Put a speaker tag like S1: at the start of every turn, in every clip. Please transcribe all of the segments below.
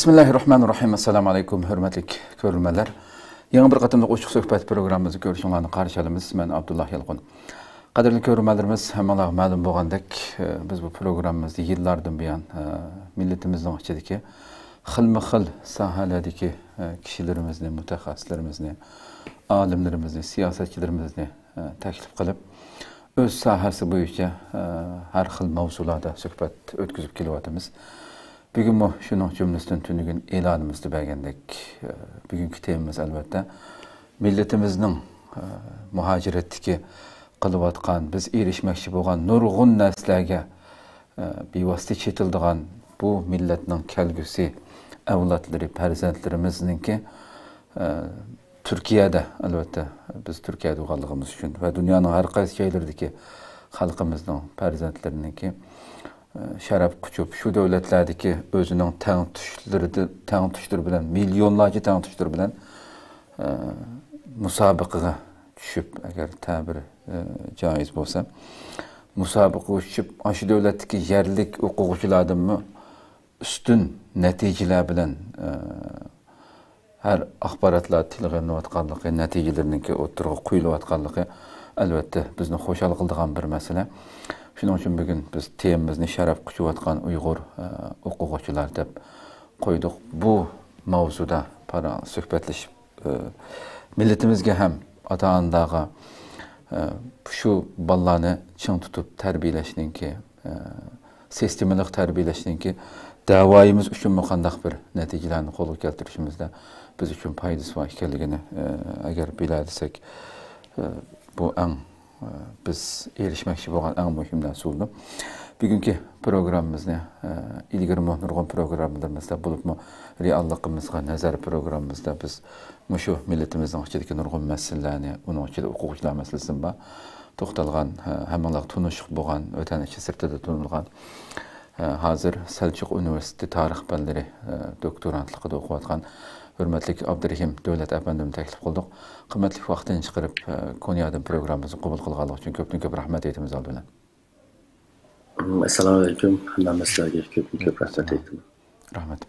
S1: Bismillahirrahmanirrahim. Assalamu alaikum, hürmetli görülmeler. Yeni bir katımda Uçuk Söhbət programımızı görüşünlerini karşılayalımız. Ben Abdullah Yalqın. Kadirli görülmelerimiz hemen malum boğandak biz bu programımızda yıllardan buyan milletimizden içindeki xilma-xil sahalardaki kişilerimizni, mütehassislerimizni, alimlerimizni, siyasetçilerimizni teklif kılıp öz sahası boyunca her xil mavzularda söhbət ötküzüp kelyapmiz. Bugün bu şunun cümlesinden tünügün elanımızda bergendek. Bugünkü temamiz elbette milletimizin muhaciretdeki kılıvatkan, biz erişmekçi bolgan nurgun neslerge bivasitə çetildiğen bu milletinin kelgüsü, evlatları, perzentlerimizinki Türkiye'de elbette biz Türkiye'de uğallığımız için ve dünyanın her qaysı yerlerdeki halkımızın, perzentlerinin şərəf quçup, şu devletlerdeki özünün təng tuşları bilen, milyonlarca təng tuşları bilen musabıqıga düşüp, eğer tabiri caiz olsa, musabıqıga düşüp, şu devletteki yerlik okuguculardan mı üstün neticeler bilen her axbaratlar tilgəniyatqanlığı, neticelerinin oturğa qoyulayatqanlığı elbette bizni xoşal qıldığan bir mesele. Şunun için bugün biz temamizni şərəf quçuvatqan Uyghur okugucular dep koyduk. Bu mavzuda para söhbetleşip milletimizge hem ata-anadağı şu ballarını çın tutup terbiyeleşinin ki, sistemilik terbiyeleşinin ki, davayımız üçün muqandaq bir neticelerini qolu keltirişimizde biz üçün paydası var ekanligini eğer bilədirsek bu en biz erişmekçi bolgan en mühim näse. Bugünkü programımızda ilgili nurgun programlarımızda bulup mu reallığımızga nazar programımızda biz şu milletimizin içindeki nurgun meselelerini, onun içinde hukukçular meselesini ba toxtalgan, hemenler tunuşuq bolgan, öten içi sirtede tunulgan hazır Selçuk Üniversitesi Tarih Fənləri doktorantlıqda oxuyatqan hürmetlik Abdurrahim Dövlət əfəndimi təklif qıldıq. Qiymetli vaxtını çıxırıb Konya'dan programımızı qəbul qılğanlıq üçün köp rahmet etimiz aldı.
S2: Assalamu alaikum. Hamma sizlarga köp rahmet etdim.
S1: Rahmet.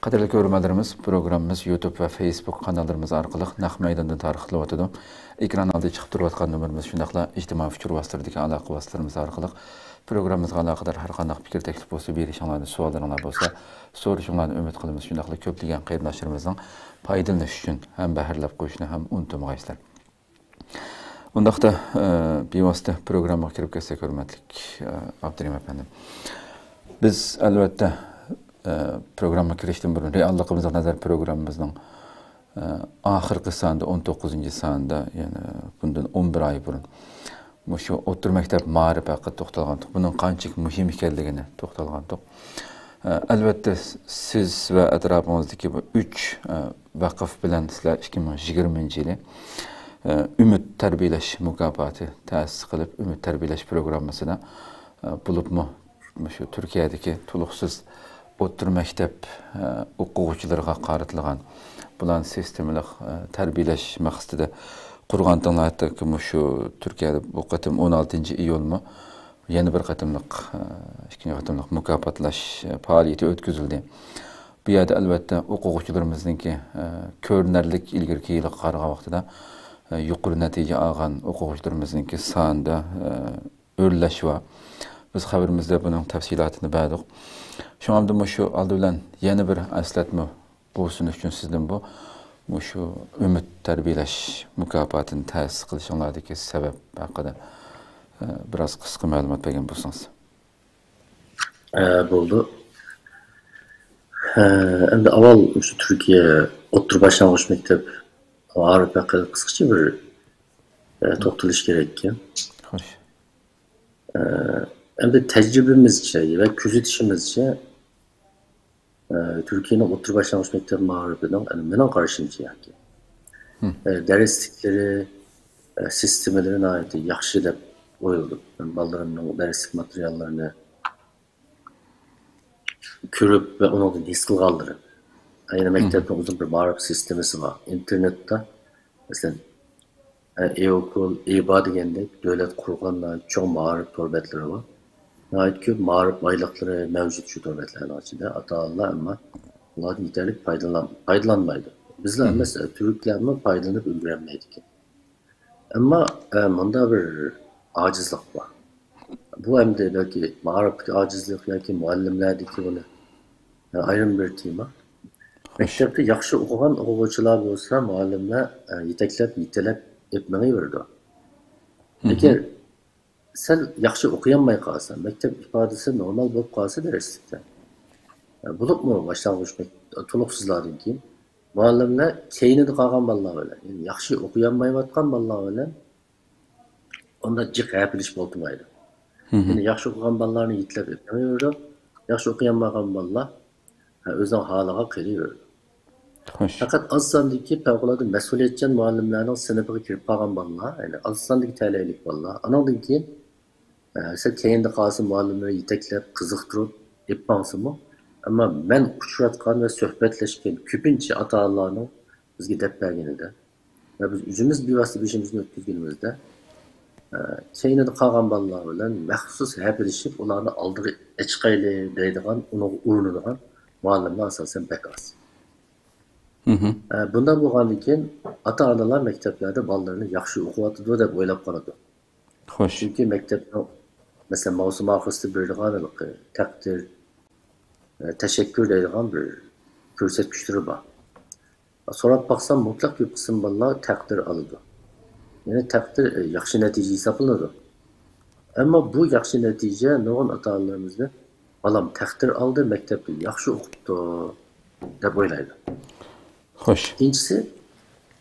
S1: Qadirli görürmelerimiz programımız YouTube ve Facebook kanallarımız arqılıq Naq Meydandan tarixli otudu. Ekran aldı çıxıb duruyatqan nömrümüz şundaqla ictimai fikir vasitələrdəki əlaqə vasitələrimiz arqılıq programımızga alaqadar har qandaq fikir teklif bolsa, berişinglarni, suallarınlar bolsa, soruşinglarni ümid qılımız şundaqla köplеген qarindaşlarımızın faydalanışı üçün hem bəhirləb qoyuşunu hem unutmaysızlar. Ondaqda bevosita programma kirib ketsek hörmətlik Abdurrahim əfəndim. Biz əlbəttə programma kirişdən burun reallığımıza nazar programımızın ahırqı sanında 19-cu sanında, yani bundan 11 ay burun şu otur mektep mağrib haqqı toxtalğandıq. Bunun qançıq mühim ekanligini toxtalğandıq. Elbette siz ve etrafınızdaki bu 3 vakıf bilen sizler 2020 yılı Ümit Terbiyeleş mükafatı təsis qılıb Ümit Terbiyeleş programmasına bulup mu şu Türkiye'deki tuluqsuz otur mektep okugucularına qarıtılğan bulan sistemlik terbiyeleş maqsıdı qurğandığına ki şu Türkiye'de bu qatım 16. iyul mu yeni bir qatımlıq, ikinci qatımlıq mükafatlaş faaliyeti ötküzüldü. Bu yerdə elbette okugucularımızın ki körnerlik ilgirki yılı qarığa vaxtıda yuqur netice alğan okugucularımızın ki sağında örləş var. Biz xəbərimizdə bunun təfsilatını bədik. Şu anda şu aldı bilen yeni bir əslatma bolsun üçün sizden bu şu Ümit Terbiyeleş mükafatını təsis qilishinglardagi sebep haqqında biraz qısqa məlumat bergan bolsanız.
S2: Bo'ldi. Endi avval şu Türkiye otur başlangıç mektep Arif haqqında qısqacha bir to'xtalish kerak ekan.
S1: Xo'sh.
S2: Endi tecrübemizce ve küzütüşümüzce Türkiye'nin otur başlangıç mektep mağribinin menen qarashimcha yoki derslikleri sistemlerine ait yaxshi deb o'yladim. Balalarımның derslik materiallarını körüp ve onu da his qilganlari. Ayni mektepning uzun bir ma'rif sistemisi var. İnternette mesela e-okul, e-ba degandek devlet qurgan çok ma'rif torbetlari var. Nəhayət ki, ma'rif aylıqları mevcut şu devletlerin içinde. Ata-Allah ama ulardan yeterli faydalanmaydı. Bizler mesela Türklerden faydalanıp ülgürenmeydik. Ama bunda bir acizlik var. Bu hem de belki mağaraptaki acizlik yoki muallimlerdeki bunu ayrım bir tema.
S1: Xo'sh.
S2: Maktabda yaxshi o'qigan o'quvchilar bo'lsa, muallimlar yetakab, yetalab etmayverdi. Agar sen yaxshi o'qiyolmay qolsan, maktab ifodasi normal bo'lib qolsa darslikda. Bo'libmi boshlang'ich to'liqsizlardan keyin muallimlar keynida qolgan bolalar bilan, ya'ni yaxshi o'qiyolmayotgan bolalar bilan onda jiq gapirish bo'lmaydi. Ya'ni yaxshi o'qigan bolalarni yetlab etmayverdi. Yaxshi o'qiyolmagan bolalar o'zining holiga qolaverdi.
S1: Xo'sh.
S2: Fakat az sondaki fevkalade mesuliyetçen muallimlerinin sınıfına kirip kalan balla, yani az sondaki taleylik balla. Anladın ki, sen keyinde kalsın muallimleri yeteklep, kızıktırıp, yapmansın mı? Ama ben uçuratkan ve sohbetleşken küpünçe atalarını biz gidip bergeninde. Ve biz üzümüz bir vasıta işimizin ötküzgünümüzde, keyinde kalan balla bilen mehsus hep edişip, onlarını aldığı eçkaylı deydiğen, onu uğrunduğun muallimler asasen pek az. Bundan bo'lgandan keyin ota-onalar maktablarda bolalarni yaxshi o'qiyotdi deb o'ylab qoladi.
S1: Xo'sh.
S2: Chunki maktabda masalan mavsum oxirida berilgan taqdir, tashakkur deydigan bir ko'rsatkichlar bor. So'rab baksam mutlaq ko'p qism bolalar taqdir oladi. Ya'ni taqdir yaxshi natija hisoblanadi. Ammo bu yaxshi natija nurg'un ota-onalarimizni bolam taqdir oldi, maktabda yaxshi o'qibdi deb o'ylaydi.
S1: Xo'sh.
S2: İkincisi,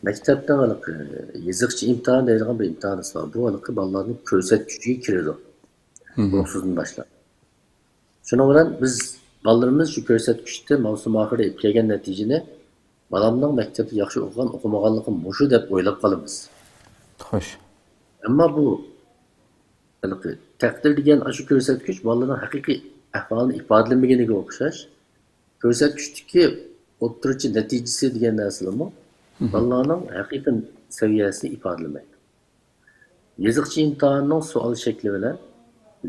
S2: mektepten alıp yazıkçı imtihan deyilgen bir imtihanısı var. Bu alıp balalarının körsetkiçiyi kiredi. Ruhsuzun başlar. Şuna bilen biz balalarımız şu körsetkiçte mavsum ahırda etkilegen neticini balamdan mektepte yaxşı okugan okumağanlığı muşu dep oylap kalımız.
S1: Xo'sh.
S2: Ama bu takdir degen şu körsetkiç balaların hakiki ahvalını ifadelemegeniga okşaş. Körsetkiçteki o'ttiruvchi natijasi degan narsalarmi bolalarning haqiqiy saviyasini ifodalaydi. Yazıqchi imtihonning savol shakli bilan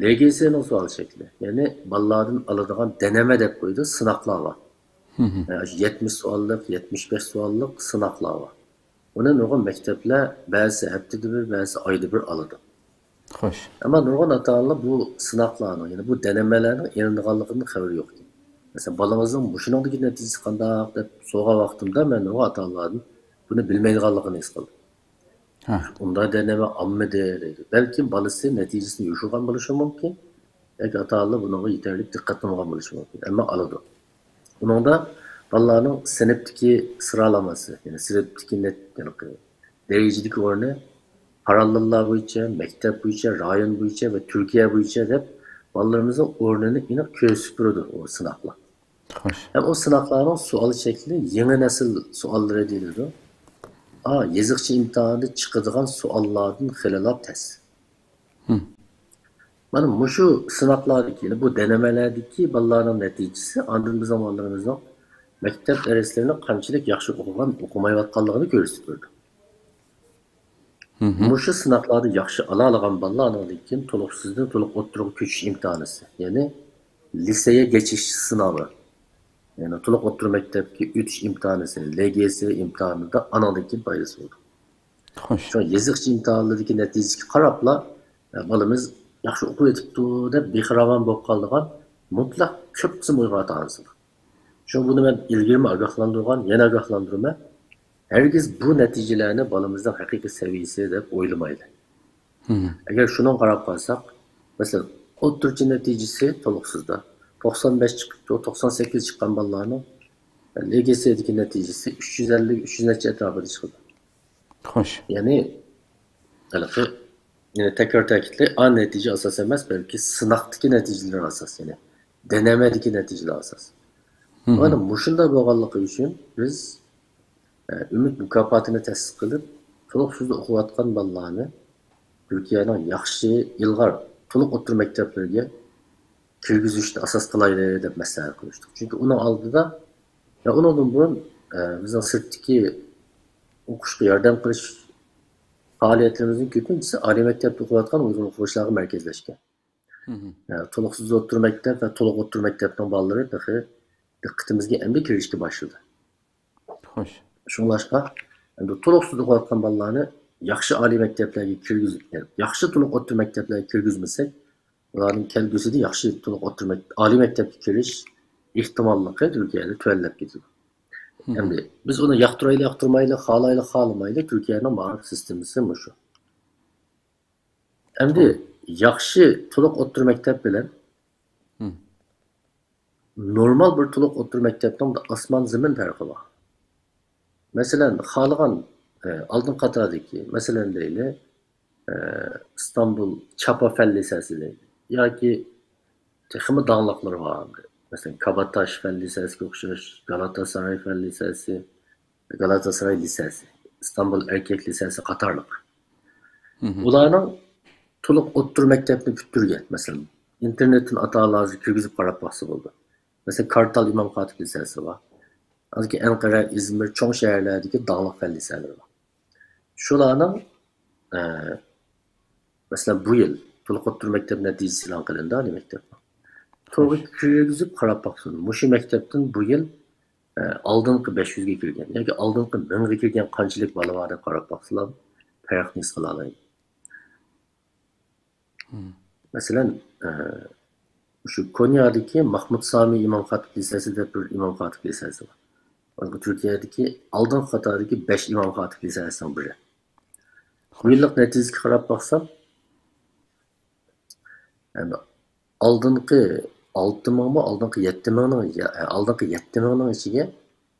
S2: LGS'ning savol shakli, ya'ni bolalardan oladigan deneme deb qo'ydi, sinoqlar bor. 70 savollik, 75 savollik sinoqlar bor. Uni nurg'un maktablar ba'zi haftada bir, ba'zi oyda bir oladi.
S1: Xo'sh.
S2: Ama nurg'un ota-onalar bu sinoqlarning, ya'ni bu denemelarning eringanligidan xabari yo'q. Mesela balamızın boşunadaki neticesi qandaq deb soğuğa vaxtımda ben o atalardan bunu bilmeydiganligini his qildim. Unda deneme ammidi deydi. Belki balası neticesini yoşurgan bo'lishi mumkin. Yoki atalar buna yeterli diqqat qilmagan bo'lishi mumkin. Ammo oladi. Buningda balalarning sinfdagi sıralaması, yani sinfdagi derecedeki o'rni parallellar bo'yicha, maktab bo'yicha, rayon bo'yicha va Turkiya bo'yicha deb balalarımızın o'rnini aniq ko'rsatib turadi o sınavlar.
S1: Xo'sh.
S2: Hem o sınavların sual şekli yeni nesil sualları deyildi. Yazıqçı imtihanında çıkadigan suallardan xilelap tez. Mana şu sınavlardaki, bu denemelerdeki balaların neticesi andın bizim balalarımızın mektep derslerini qanchalik yaxshi o'qigan, o'qimayotganligini ko'rsatib Şu sınavlarda yaxshi ala olgan balalarning keyin to'liqsizdan to'liq o'ttirib ko'chish imtihonisi, ya'ni liseye geçiş sınavı. Yani to'liq o'ttir maktabga o'tish imtihonisi, LGS imtihonida anadaki faydası oldu.
S1: Xo'sh.
S2: Şu yazıqchi imtihonlardagi natijaga qarabla balamiz yaxshi o'qib etibdi deb bexiravan bo'lib qoldigan mutlaq ko'p qism uyg'otamiz. Şu bunu ben ilgimi ogohlantirgan, yana ogohlantirman. Herkes bu neticelerni balamızın haqiqiy seviyesi deb o'ylamaydi. Agar shuni qarab qolsak, mesela o'ttirchi neticesi to'liqsizda 95 çıktı, 98 çıkan balalarning LGS'deki neticesi 350-300 necha etrafida chiqdi.
S1: Xo'sh.
S2: Yani yine tekrar ta'kidlay, a netice asas emas, belki sınaqdaki neticeler asas, yani denemedeki neticeler asas. Mana mushunda bo'lganligi uchun biz ümit mukofotini ta'sis qilib, to'liqsiz o'qiyotgan bolalarni Turkiyaning yaxshi ilg'or to'liq o'tir maktablariga kirgizishni asos qilaylik deb maslahat qilishdik. Chunki uning oldida undan burun bizning sirtdagi o'qishga yordam qilish faaliyetlerimizin ko'pinchisi oliy maktabda o'qiyotgan Uyg'ur o'quvchilarga markazlashgan. To'liqsiz o'tir maktab va to'liq o'tir maktabning bolalari diqqatimizga endi kirishga boshladi.
S1: Xo'sh.
S2: Shunlashqa, endi to'liqsiz o'qiyotgan bolalarni yaxshi oliy maktablarga kirgizib, yaxshi to'liq o'rta maktablarga kirgizmasak, ularning kelgusida yaxshi to'liq oliy maktabga kirish ehtimolligi Turkiyada tuvallab ketadi. Endi biz uni yoqtirayli, yoqtirmayli, xohlayli, xohlamayli, Turkiyaning ma'rif sistemasi shu. Endi yaxshi to'liq o'rta maktab bilan normal bir to'liq o'rta maktabdan osmon zamin farqi bor. Masalan, xohlagan oldin qatordagi, masalan deyli, İstanbul Çapa Fen Lisesi deyli yoki texmi dağlıqları var. Mesela Kabataş Fen Lisesi o'xshash, Galatasaray Fen Lisesi, Galatasaray Lisesi, İstanbul Erkek Lisesi qatorliq. Ularning to'liq o'rta maktabni bitirgan, masalan, internetin atalarni kirgizib qarab baxsi bo'ldi. Mesela Kartal İmam Hatip Lisesi var. Azki Ankara, İzmir, çoğu şehirlerdeki dağlık fen liseleri var. Şularning mesela bu yıl to'liq o'rta maktab natijasi e'lon qilindi, oliy maktabda. To'g'ri kirgizib qarab baxsin. Mushu maktabdan bu yil oldingi 500 ga kirgan yoki oldingi 1000 ga kirgan qanchalik bola bor deb qarab baxsizlar, farqni his qila oladi. Masalan, şu Konya'daki Mahmud Sami İmam Hatip Lisesi de bir İmam Hatip Lisesi var. Türkiye'deki aldın Katar'daki 5 İmam Hatip Lisesi'nden biri. Bu yıllık neticesi qarab baksam, yani aldınki 6 ming mi, aldınki 7 ming'ning ichiga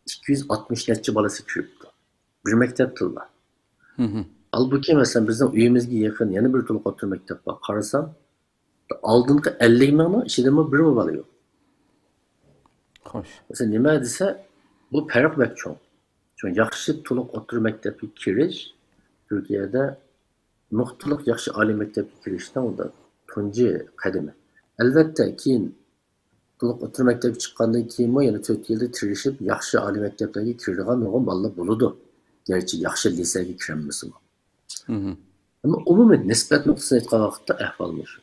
S2: 260 netçi balası kiribdi. Bir mektep tilla. Halbuki mesela bizning uyimizga yaqin yana bir to'liq o'rta maktab bor. Qarasam, oldingi 50 ming'ning ichidami bir bola yo'q.
S1: Xo'sh.
S2: Mesela nima desa, bu farq bak cho'ng. Çünkü yaxshi to'liq o'rta maktabga kirish Turkiyada nuqtaliq yaxshi oliy maktabga kirishdan unda tunji qadami. Albatta, keyin to'liq o'rta maktabga chiqqandan keyin yana 4 yilda tirishib yaxshi oliy maktablarga kiradigan nurg'un bolalar bo'ladi. Gerçi yaxshi lisaga kiramasa. Ama umuman nisbat nuqtasini aytgan vaqtda ahvol shu.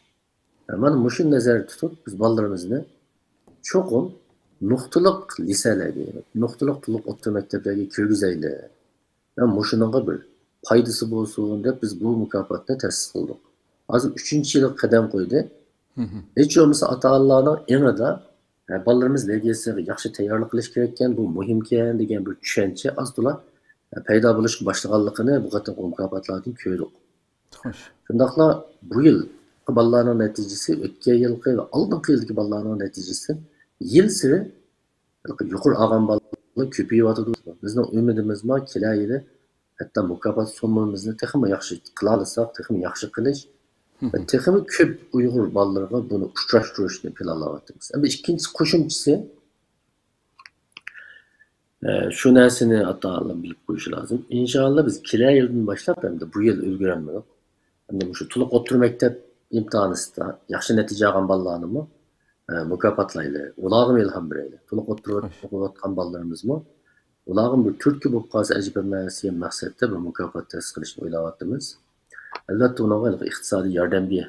S2: Mana mushu nazarda tutib biz bolalarimizni cho'qim nuqtaliq lisalarga, nuqtaliq to'liq o'rta maktablarga kirgizaylik. Va mushuninga bir foydasi bo'lsin deb biz bu mukofotni ta'sis qildik. Hozir 3-yilga qadam qo'ydi. Hech bo'lmasa ota-onalarning enida bolalarimiz legasiga yaxshi tayyorlik qilish kerak ekan, bu muhim ekan degan bir tushuncha aslida paydo bo'lishga boshlaganligini bu qator mukofotlardan ko'rdik.
S1: Xo'sh.
S2: Shundaqla bu yil bolalarning natijasi o'tgan yilgi va oldingi yilgi bolalarning natijasi yil sari yuqori olgan bolalar ko'payyapti. Bizning umidimiz bor, kelar yili hatto mukofot summamizni texmi yaxshi qila olsak, texmi yaxshi qilish va texmi ko'p Uyg'ur bolalarga buni uchrashtirishni planlayapmiz. Endi ikkinchi qo'shimchasi şu narsani ota-onalar bilib qo'yishi lozim. İnşallah biz kelar yildan boshlab endi bu yil ulgurmadik. Endi shu to'liq o'rta maktab imtihonida yaxshi natija olgan bolalarni mukofotlaylik. Ularga ilhom beraylik. To'liq o'qiyotgan bolalarimizmi ularga bir turtki bo'lib qolsa ajib emas degan maqsadda bir mukofot ta'sis qilishni o'ylayapmiz. Albatta ularga iqtisodiy yordamga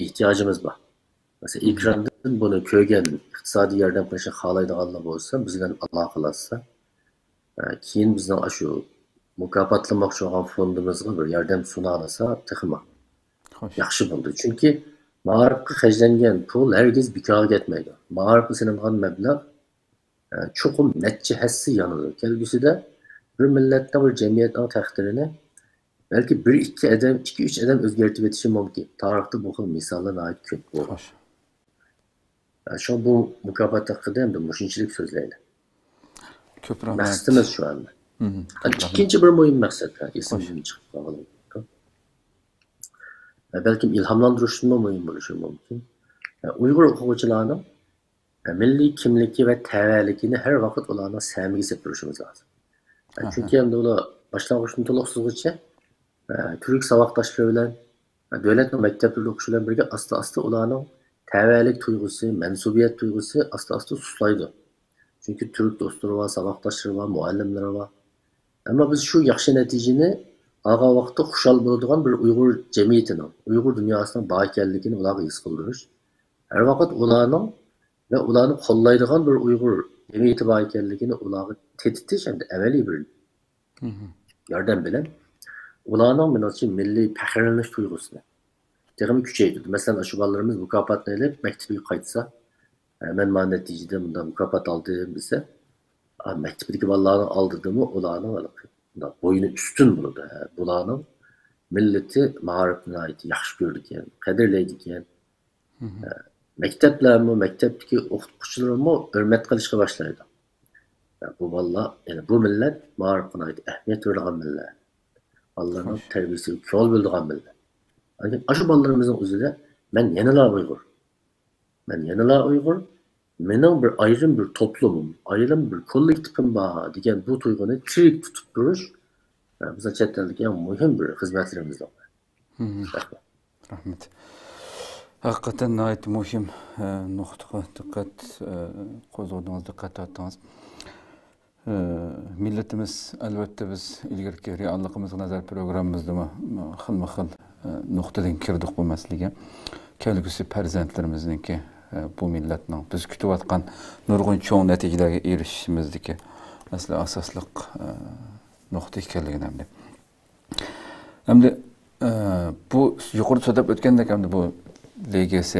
S2: ehtiyojimiz bor. Mesela ekrandan bunu ko'rgan iqtisodiy yordam qilishni xohlaydiganlar bo'lsa, biz bilan aloqalashsa, keyin bizning shu mukofotlamoqchi bo'lgan fondimizga bir yordam suna olsa, texmi yaxshi bo'ldi. Chunki ma'rifga xarjlangan pul hargiz bekorga ketmaydi. Ma'rifga silingan mablag' cho'qim necha hassi yanadi. Kelgusida bir millatning, bir jamiyatning taqdirini belki 1-2 adam, 2-3 adam o'zgartirib o'tishi mumkin. Tarixda bu xil misollar ait ko'p bo'ldi. Şu bu mukofot haqida ham mushunchalik so'zlaydi.
S1: Ko'p rahmat.
S2: Maqsadimiz shu anda. İkinci bir muhim maqsad esimdan chiqib qoldi. Belki ilhomlantirishmi muhim bo'lishi mumkin. Uyg'ur o'quvchilarning milliy kimligi va tavalligini har vaqt ularning samiga septirishimiz lozim. Chunki endi ular boshlang'ich to'liqsizgacha turk saboqdoshlari bilan davlat maktablarida o'qish bilan birga asta-asta ularning tavallik tuyg'usi, mansubiyat tuyg'usi asta-asta suslaydi. Çünkü Türk dostları var, saboqdoshlari var, muallimlari var. Ama biz şu yaxshi natijani ağa vaqtda xushal bo'ladigan bir Uyg'ur jamiyatining, Uyg'ur dunyosining bor ekanligini ularga his qildirish. Har vaqt ularning ve ularni qo'llaydigan bir Uyg'ur jamiyati bor ekanligini ularga tetitish hamda amaliy bir yordam bilan ularning menimcha milliy faxrlanish tuyg'usini texmi kuchaytirdi. Masalan, shu bolalarimiz mukofotni olib maktabga qaytsa, men mana natijada bunday mukofot oldim desa, maktabdagi bolalarning oldidimi ularning bo'yini ustun bo'ladi. Bularning millati ma'rifni yaxshi ko'rdi ekan, qadrlaydi ekan. Maktablarmi, maktabdagi o'qituvchilarmi hurmat qilishga boshlaydi. Bu bolalar, ya'ni bu millat ma'rifga ahamiyat beradigan millat. Bolalarning tarbiyasiga ko'l bo'ladigan millat. Shu bolalarimizning o'zida men yanala Uyg'ur, mening bir ayrim bir toplumum, ayrim bir kollektivim bor degan bu tuyg'uni tirik tutib turish biza chet eldagi eng muhim bir xizmatlarimizdan.
S1: Rahmat. Hakikaten ait muhim noktaga dikkat qo'zg'adingiz, dikkat tortdingiz. Milletimiz albatta biz ilgirki realligimizga nazar programmamizda xilma-xil nuqtadan kirdik bu masalaga. Kelgusi farzandlarimizniki bu millatning biz kutayotgan nurg'un cho'ng natijalarga erishishimizdagi asli asosliq nuqta ekanligini hamda bu yuqori so'zlab o'tgandek hamda bu LGS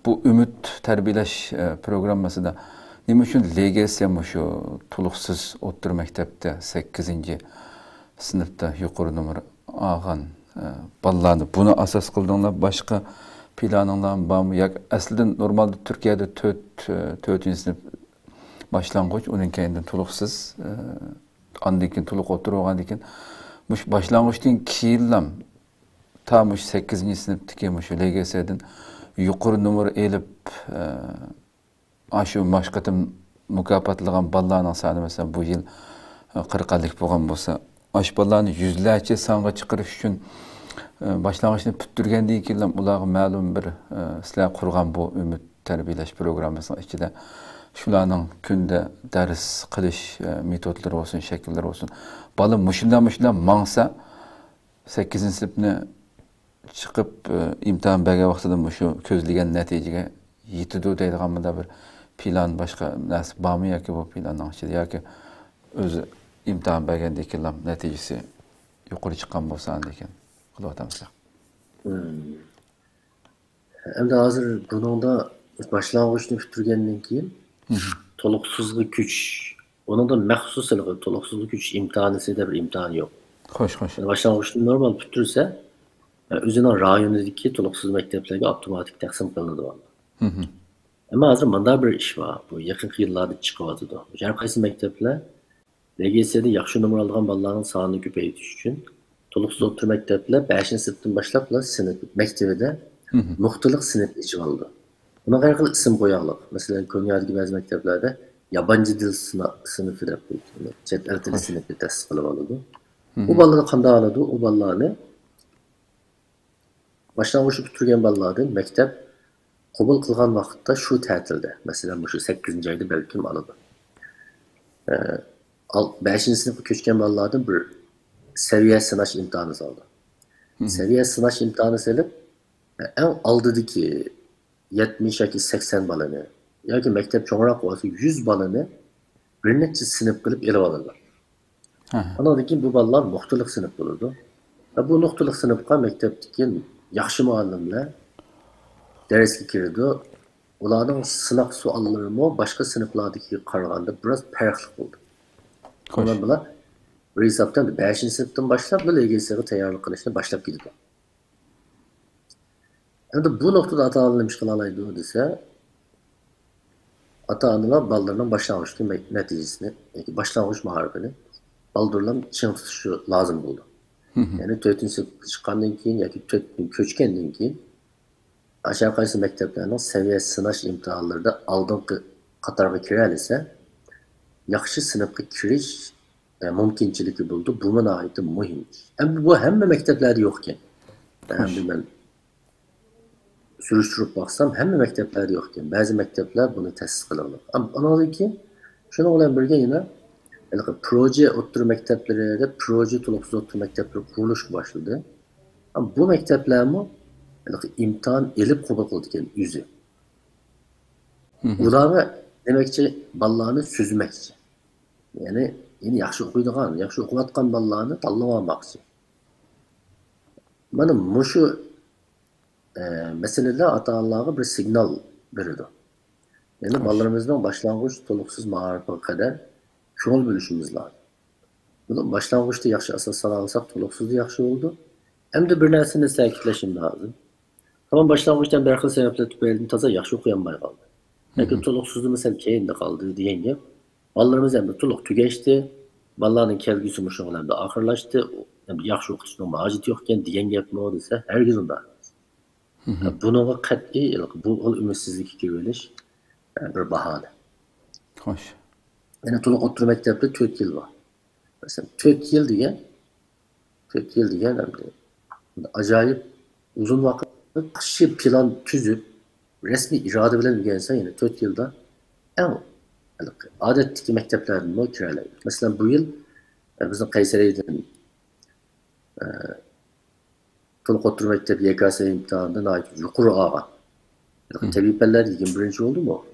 S1: bu umid tarbiyalash programmasida nima uchun LGS shu to'liqsiz o'rta maktabda 8-sinfda yuqori nomer olgan bolalarni buni asos qildinglar, boshqa planinglar bormi yoki aslida normalda Turkiyada 4-sinf boshlang'ich, undan keyin to'liqsiz andan keyin to'liq o'tirgandan keyin mush boshlang'ichdan keyin ta 8-sinfdagi shu LGS'dan yuqori nomer elib shu mashqatim mukofotlagan bolalarning soni masalan bu yil 40lik bo'lgan bo'lsa, ash bolalarni yuzlarcha songa chiqarish uchun boshlang'ichni bitirgandan keyin ularga ma'lum bir sizlar qurgan bu umid tarbiyalash programmasining ichida shularning kunda dars qilish metodlari olsun, shakllari olsun. Bola mushundan mangsa 8-sinfni chiqib imtihon bergan vaqtida shu ko'zlagan natijaga yetadi deydigan bir plan boshqa narsa bormi yoki bu planning ichida yoki o'zi imtihon bergandan keyin natijasi yuqori chiqqan bo'lsa ekan qilyapmiz.
S2: Endi hozir buningda boshlang'ichni bitirgandan keyin to'liqsizlik kuch, uningda maxsus to'liqsizlik kuch imtihonida bir imtihon yo'q.
S1: Xo'sh.
S2: Boshlang'ichni normal bitirsa, o'zining rayonidagi to'liqsiz maktablarga avtomatik taqsim qilinadi. Ama hozir bunda bir ish bor. Bu yaqinqi yillarda chiqyapti. Har qaysi maktablar LGS'da yaxshi nomer olgan bolalarning sonini ko'paytirish uchun to'liqsiz o'rta maktablar 5-sinfdan boshlab sinf maktabida muxtaliq sinf ichib oldi. Buna har xil ism qo'yaylik. Masalan, Konyadagi ba'zi maktablarda yabancı dil sınıfı deb qo'ydi. Chet el tili sinfi ta'sis qilib oladi. Bu bolalar qanday oladi? U bolalarni boshlang'ich bitirgan bolalardan maktab qabul qilgan vaqtda shu ta'tilda, masalan, shu 8-oyda balkim oladi. 5-sinfga ko'chgan bolalardan bir seviye sınash imtihoni oldi. Seviye sınash imtihoni selib, eng oldidagi 70 yoki 80 bolani yoki maktab cho'ngroq bo'lsa 100 bolani bir necha sinf qilib elib oladilar. Ondan keyin bu bolalar muxtaliq sinf bo'ladi. Va bu muxtaliq sinfga maktabdagi yaxshi muallimlar darsga kirdi. Ularning sınaq suallarimi boshqa sinflardagi qaraganda biroz farqli bo'ldi. Ondan bilan bir hisobdan 5-sinfdan boshlab LGS'ga tayyorlik qilishni boshlab ketdi. Endi bu nuqtada ota-onalar nima qila oladi desa, ota-onalar bolalarning boshlang'ich natijasini yoki boshlang'ich ma'rifini bolalarga ching tutishi lozim bo'ldi. Ya'ni 4-sinfga chiqqandan keyin yoki 4 kun ko'chgandan keyin aşağı qaysi maktablarning seviye sınash imtihonlarida oldingi qatorga kira olsa, yaxshi sinfga kirish mumkinchiligi bo'ldi. Bu nihoyatda muhim. Endi bu hamma maktablarda yo'q ekan. Ben surishtirib baksam hamma maktablarda yo'q ekan. Ba'zi maktablar buni ta'sis qiladi. Andan keyin shuni bilan birga yana proje o'rta maktablarida proje to'liqsiz o'rta maktablar qurilish boshladi. Bu maktablarmi imtihon elib qabul qildi ekan o'zi. Ularga demekçi ballarını süzmekçi. Yani yeni yaxşı okuyduğun, yaxşı okuyatkan ballarını tanlamamakçı. Bana muşu meseleler ata-Allah'a bir signal verirdi. Yani
S1: Hoş.
S2: ballarımızdan başlangıç toluksuz mağarıpa kadar çoğul bölüşümüz lazım. Bunun başlangıçta yaxşı asas sağlasak toluksuz da yaxşı oldu. Hem de bir nersini sərkitləşim lazım. Tamam başlangıçtan bir xil sebepler tüpəyildim taza yaxşı okuyanmay qaldı. Lakin toluksuzluğu mesela keyinde kaldı diyen gep. Ballarımız hem de toluk tügeçti. Balların kelgüsü muşuğun hem de ahırlaştı. Hem de yaxşı okutuşunun macit yokken diyen gep ne olduysa herkes onda. Buna kat'i bu ümitsizlik giriliş bir bahane.
S1: Hoş.
S2: Yani toluk otur mektepte 4 yıl var. Mesela 4 yıl diye hem de acayip uzun vakit kışı plan tüzüp resmi irade bilen bir insan yani 4 yılda en adetteki mekteplerden o kiralaydı. Mesela bu yıl bizim Kayseri'den Toluk Otur Mektebi YKS imtihanında ait yukarı ağa. Tebipeller 21. oldu mu?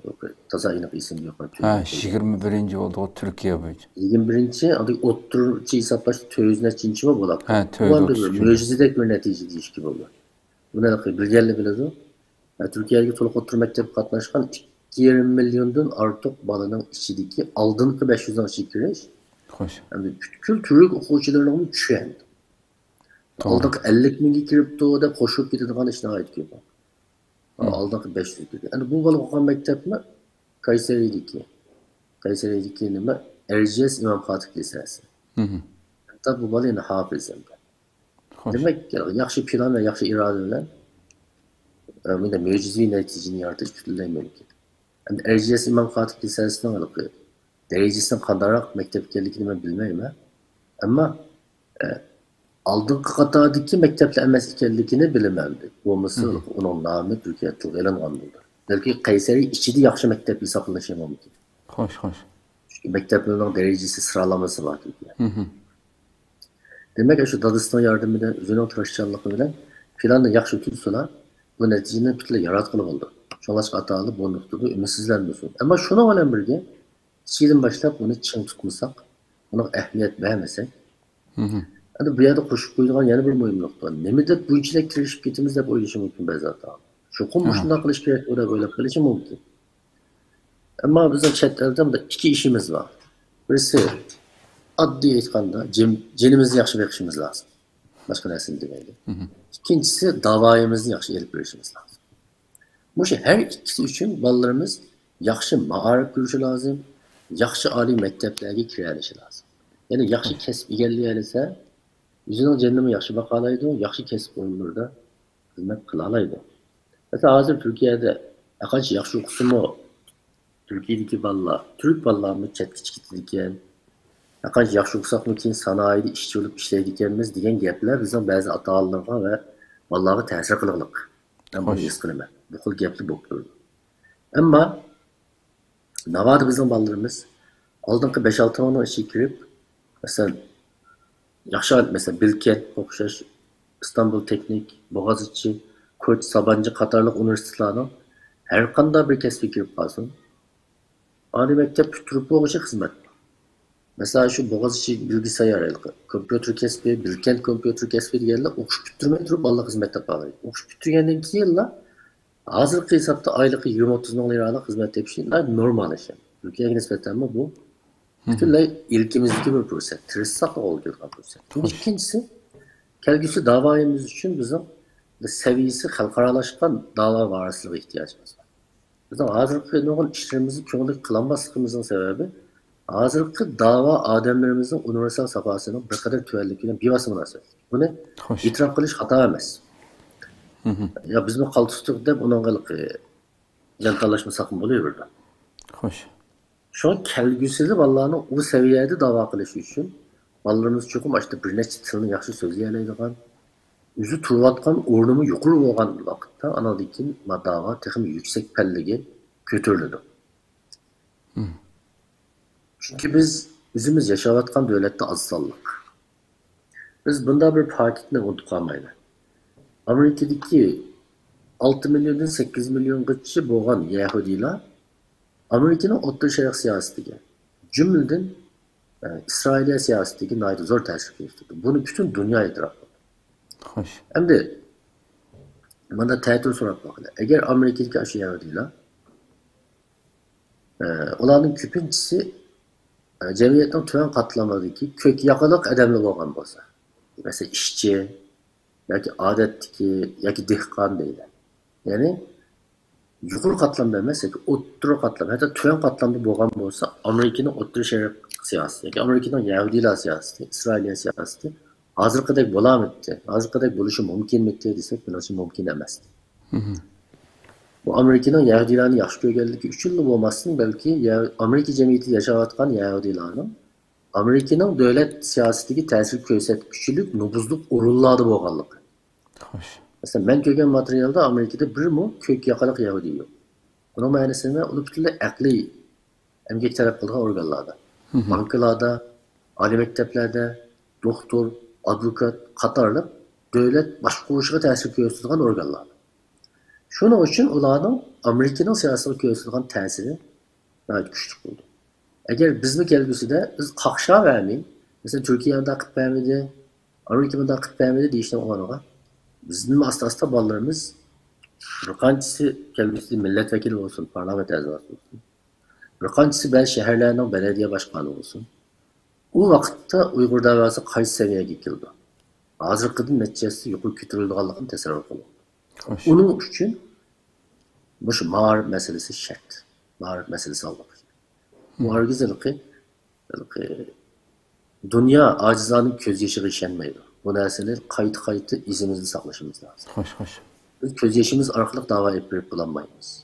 S2: Taza yine bir isim yok.
S1: Ha, 21. oldu o Türkiye boyunca.
S2: 21. adı otururcu hesaplaştı tözüne çinçime bulak.
S1: Ha,
S2: Bu
S1: tövbe
S2: anda
S1: otuz.
S2: bir mucizedek bir netice deyiş gibi oldu. Bu ne kadar bilgilerle biledi. Türkiye'deki Toluk Otur Mektebi katlaşkan 20 milyondan artık balının içindeki aldığın 500'den şekilde
S1: Hoş.
S2: yani bütün Türk okuyucularının düşen. Aldık 50 bin girip de koşup gidediğin işine ait gibi. Aldık 500 gibi. Yani bu balık okuyan mektep mi? Kayseri'deki nime? Erciyes İmam Hatip Lisesi. Hatta bu balık yine hafızım. Demek ki yaxşı plan ve yaxşı irade bilen bir de mucizevi neticini yaratış kütülen mümkün. Yani Erciyes İmam Hatip Lisesi'nden alıp derecesinden kandarak mektep geldikini ben bilmeyim ha. Ama aldığın katadaki mektepte emes ikenlikini bilememdi. Bu mısır onun namı Türkiye çok elan anıldı. Belki Kayseri içinde yaxşı mektep hesaplanışı mümkün.
S1: Hoş.
S2: Çünkü mekteplerin derecesi sıralaması var Türkiye. Demek ki şu Dadıstan yardımıyla, üzerine oturuşçanlıkla bilen planla yaxşı tutsalar bu neticeden bütünle yaratkılı oldu. Şolaşka hatalı bu noktada ümitsizlenmiyorsun. Ama şuna olan birge çiğden başlayıp bunu çın tutmasak, buna ehemmiyet vermesek yani bu yerde koşup koyduğun yeni bir mühim nokta. Ne müddet bu içine kirişip gittiğimizde bu ilişki mümkün be zaten. Şokun boşunda kılış gerek o da böyle kılışı mümkün. Ama bizim chat elden de iki işimiz var. Birisi adli etkanda cenimizi yaxşı bekişimiz lazım. Başka nesini demeyelim. İkincisi davayımızı yaxşı elip verişimiz lazım. Bu şey her ikisi için ballarımız yaxşı mağarip görüşü lazım. Yaxşı ali mekteplerge kirayılışı lazım. Yani yaxşı kesip ilerleyelise yüzünün cennemi yaxşı bakalaydı, yaxşı kesip oyunlarda hizmet kılalaydı. Mesela hazır Türkiye'de kaç yaxşı okusun mu Türkiye'deki ballar, Türk ballarını çetkiç gittidikken kaç yaxşı okusak mı ki sanayide işçi olup işleydikenimiz diyen gepler bizim bazı atalarına ve balları tesir kılırlık. Ben bunu eskileme. Bu kıl gepli bokluyordu. Ama ne vardı bizim ballarımız? Aldığınki 5-6 onu işe girip mesela yaxşı mesela Bilkent, Okşaş, İstanbul Teknik, Boğaziçi, Koç, Sabancı, Katarlık üniversitelerinin her kanda bir kesbi girip kalsın. Ali mektep tutup okuşa hizmet. Mesela şu Boğaziçi bilgisayar, kompütür kesbi, Bilkent kompütür kesbi diyenler okuş bitirmeye durup Allah hizmette bağlaydı. Okuş bitirgenden 2 yılla hazırlık hesapta aylık 20-30 liralık hizmet yapışın normal işe. Türkiye'ye nispeten mi bu? Bütünle ilkimizdeki bir proses. Tırsak oluyor bir proses. İkincisi, kelgisi davayımız için bizim seviyesi halkaralaşkan dava varıslığı ihtiyacımız var. Bizim hazırlık işlerimizi çoğunluk kılanma sıkımızın sebebi hazırlık dava ademlerimizin universal safhasının bir kadar tüvellikine bir basımına söyledik. Bunu itiraf kılış hata emez. Ya bizim kaltıstık da bunun kalık jantallaşma sakın oluyor burada.
S1: Hoş.
S2: Şu an kelgüsüzü ballarını o seviyede dava kılışı için ballarımız çokum açtı bir neçe tılını yaxşı sözleyeleydiğen üzü turvatkan ornumu yukarı olan vakitte anadikin dava texim yüksek pelligi götürüldü. Çünkü biz üzümüz yaşavatkan devlette azsallık. Biz bunda bir paketini unutkamayla. Amerika'daki 6 milyondan 8 milyon kişi boğan Yahudiler Amerika'nın O'rta Şərq siyasetiga, cümleden İsrailiya siyasetiga zor ta'sir ko'rsatdi. Buni butun dunyo e'tirof qildi.
S1: Xo'sh.
S2: Endi mana ta'til so'rab boqdi. Agar Amerikadagi shu Yahudilar ularning ko'pinchisi jamiyatning tuvan qatlamadagi ko'k yoqaliq odamlar bo'lgan bo'lsa, masalan ishchi yoki odatdagi yoki dehqon deydi. Ya'ni yuqori qatlamda emas, yoki o'rta qatlam, hatto tuvan qatlamda bo'lgan bo'lsa, Amerikaning O'rta Sharq siyosati yoki Amerikaning Yahudilar siyosati, Isroiliya siyosati hozirgidek bo'lamidi, hozirgidek bo'lishi mumkinmidi desak, menimcha mumkin emas. Bu Amerikaning Yahudilarni yaxshi ko'rganligi uchun bo'lmasdan, balki Amerika jamiyatida yashayotgan Yahudilarning Amerikaning davlat siyosatiga ta'sir ko'rsatuvchilik nubuzli o'rinlarda bo'lganligi.
S1: Xo'sh.
S2: Mesela ben görген materyalda Amerika'da bir mu kök yakalık Yahudi yok. Bunun manasında onu bütünle akli emgek taraf kıldığı organlarda. Bankalarda, ali mekteplerde, doktor, advokat, katarlı devlet başkuruşuna tesir gösteren organlar. Şunun için onların Amerika'nın siyasal gösteren tesiri daha güçlü oldu. Eğer bizim gelgisi de biz kakşa vermeyin, mesela Türkiye'nin de akıp vermedi, Amerika'nın da akıp vermedi deyişten olan oğa. Bizim asla ballarımız bir kancısı kendisi milletvekili olsun, parlament azası olsun. Bir kancısı belki şehirlerinin belediye başkanı olsun. O vakitte Uygur davası kaç seviyeye gidildi. Hazır kadın neticesi yukarı kütürüldüğünü tasarruf oldu. Onun için bu şu mağarip meselesi şart. Mağarip meselesi almak. Bu güzellik dünya acizanın köz yaşı işenmeydi. Bu narsalar kayıt izimizni saqlashimiz lazım.
S1: Xo'sh.
S2: Biz ko'z yoshimiz orqali da'vo etib bo'lolmaymiz.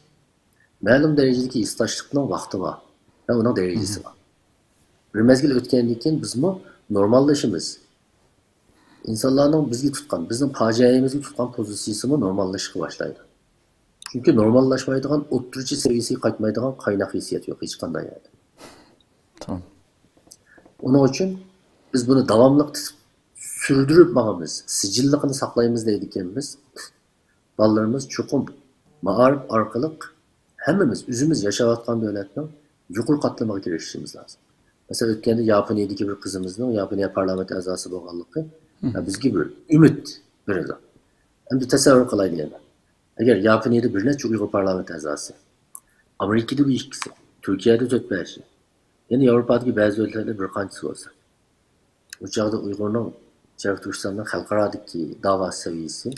S2: Ma'lum darajadagi istoshlikning vaqti bor va uning darajasi bor. Bir mezgil o'tgandan keyin bizmi normallashimiz. İnsanlarning bizga tutgan, bizning fojiamizga tutgan pozitsiyasimi normallashishga boshlaydi. Chunki normallashmaydigan, o'ttirchi saviyasiga qaytmaydigan qaynoq hissiyat yo'q hech qanday yerda.
S1: Tamam.
S2: Onun için biz bunu davamlı sürdürüp bağımız, sicilliğini saklayımız deydiğimiz ballarımız çokum mağarip arkalık hemimiz, üzümüz yaşavatkan devletinin yukarı katlamaya girişimiz lazım. Mesela ötkende Yaponi'deki bir kızımızın Yaponiya parlamento azası boğanlığı biz gibi ümit verirdi. Hem de tasavvur kolay diyemem. Eğer Yaponi'de bir neçe Uygur parlamento azası, Amerika'da bir ikisi, Türkiye'de 4-5, yani Avrupa'daki bazı ülkelerde bir kancısı olsa, o çağda Uygur'un Şərq Türkistan'ın xalqaradaki dava seviyesi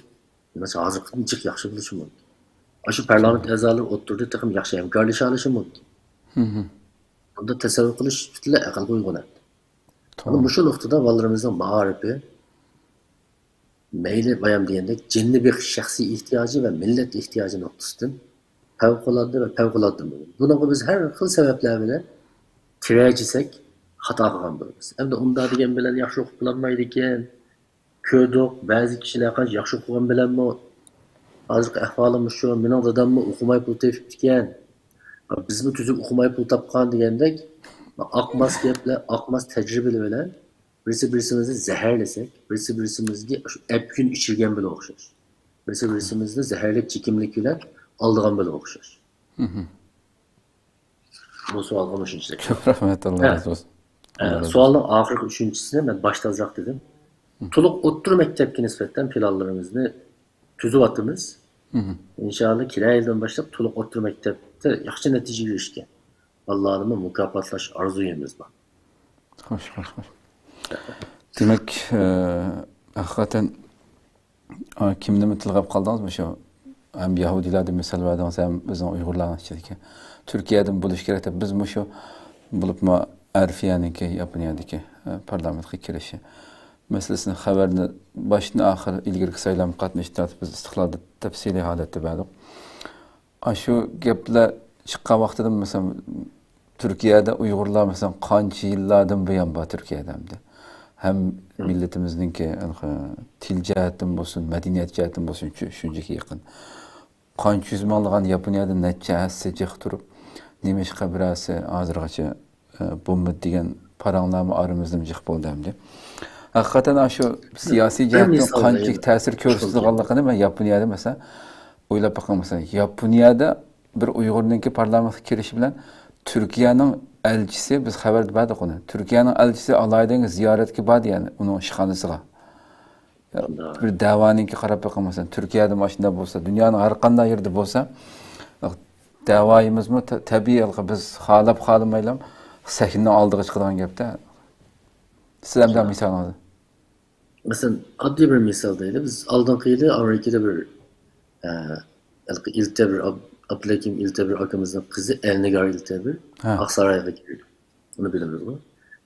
S2: mesela hazırlıkını çok yaxşı buluşu mümkün. Aşı parlament əzaları oturdu takım yaxşı hemkarlışı alışı mümkün. Bunda tasavvur kılış bütünle akılga uygun etdi. Ama bu şu noktada vallarımızın mağaribi meyli bayam diyendek cenni bir şahsi ihtiyacı ve millet ihtiyacı noktasıdır. Fevkuladı mümkün. Buna biz her xil sebeplerle tiraycisek hata kılgan bo'lamiz. Hem de onda degan bilan yaxshi o'qib bilanmaydi ekan. Ko'rdik, ba'zi kishilar qancha yaxshi o'qigan bilanmi, hozirgi ahvolimiz shu, mening dadammi o'qimay pul tepib ekan. Bizmi tuzib o'qimay pul topgan degandek, aqmas gaplar, aqmas tajribalar bilan birimizni zaharlasak, birimizga epkun ichirgan bilan o'xshash. Birimizni zaharlab chekimlik bilan oldigan bilan o'xshash. Bu savolga shunchalik.
S1: Ko'p rahmat, Alloh razı olsun.
S2: Sualın ahırki üçüncüsüne ben başlayacak dedim. Tuluq otur mektepki nispetten planlarımızı tüzüp attığımız. İnşallah kira elden başlayıp tuluq otur mektepte yaxşı netice erişken. Allah'ımı mükaffatlaş arzuyumuz var.
S1: Hoş. Demek hakikaten kimni tilg'ab qoldingizmi shu ham Yahudilarni misol verdingiz, ham bizning Uyg'urlarning ichidagi Turkiyadan bo'lish kerak deb biz shu bo'libmi Arfiyaniki Yaponiyadagi parlamentga kirishi masalasini xabarni boshdan oxir ilgirki saylam qatnashtirib biz istiqlolda tafsiliy holatda berdik. Shu gaplar chiqqan vaqtida masalan Turkiyada Uyg'urlar masalan qancha yillardan buyon bor Turkiyada hem milletimizningki til jihatdan bo'lsin, madaniyat jihatdan bo'lsin shunchaki yaqin. Qancha yuz minglagan Yaponiyada necha hassa jiq turib, nima ish qabrasi hozirgacha bomba degan paranglarni aramizda jiq bo'ldi hamda. Hakikaten şu siyasi jihatdan qancha ta'sir ko'rsatganligini men Yaponiyada mesela o'ylab baqaman, mesela Yaponiyada bir Uyg'urninki parlamentga kirishi bilan Turkiyaning elchisi biz xabar berdik uni. Turkiyaning elchisi alaydan ziyoratga bordi yani uning ishxonasiga. Bir davaninki qarab bakamasan. Turkiyada mashina bo'lsa, dunyoning har qanday yerda bo'lsa, davoyimizmi tabiiy biz xalab xalamaylam sahnani oldiga chiqadigan gapda. Sizlardan misolingizda.
S2: Mesela adli bir misal değil. Biz aldığımız yıl Amerika'da bir İltebir Abdülhakim İltebir akımızın kızı Elnigar İltebir Aksaray'a girdi. Onu bilmiyoruz bu.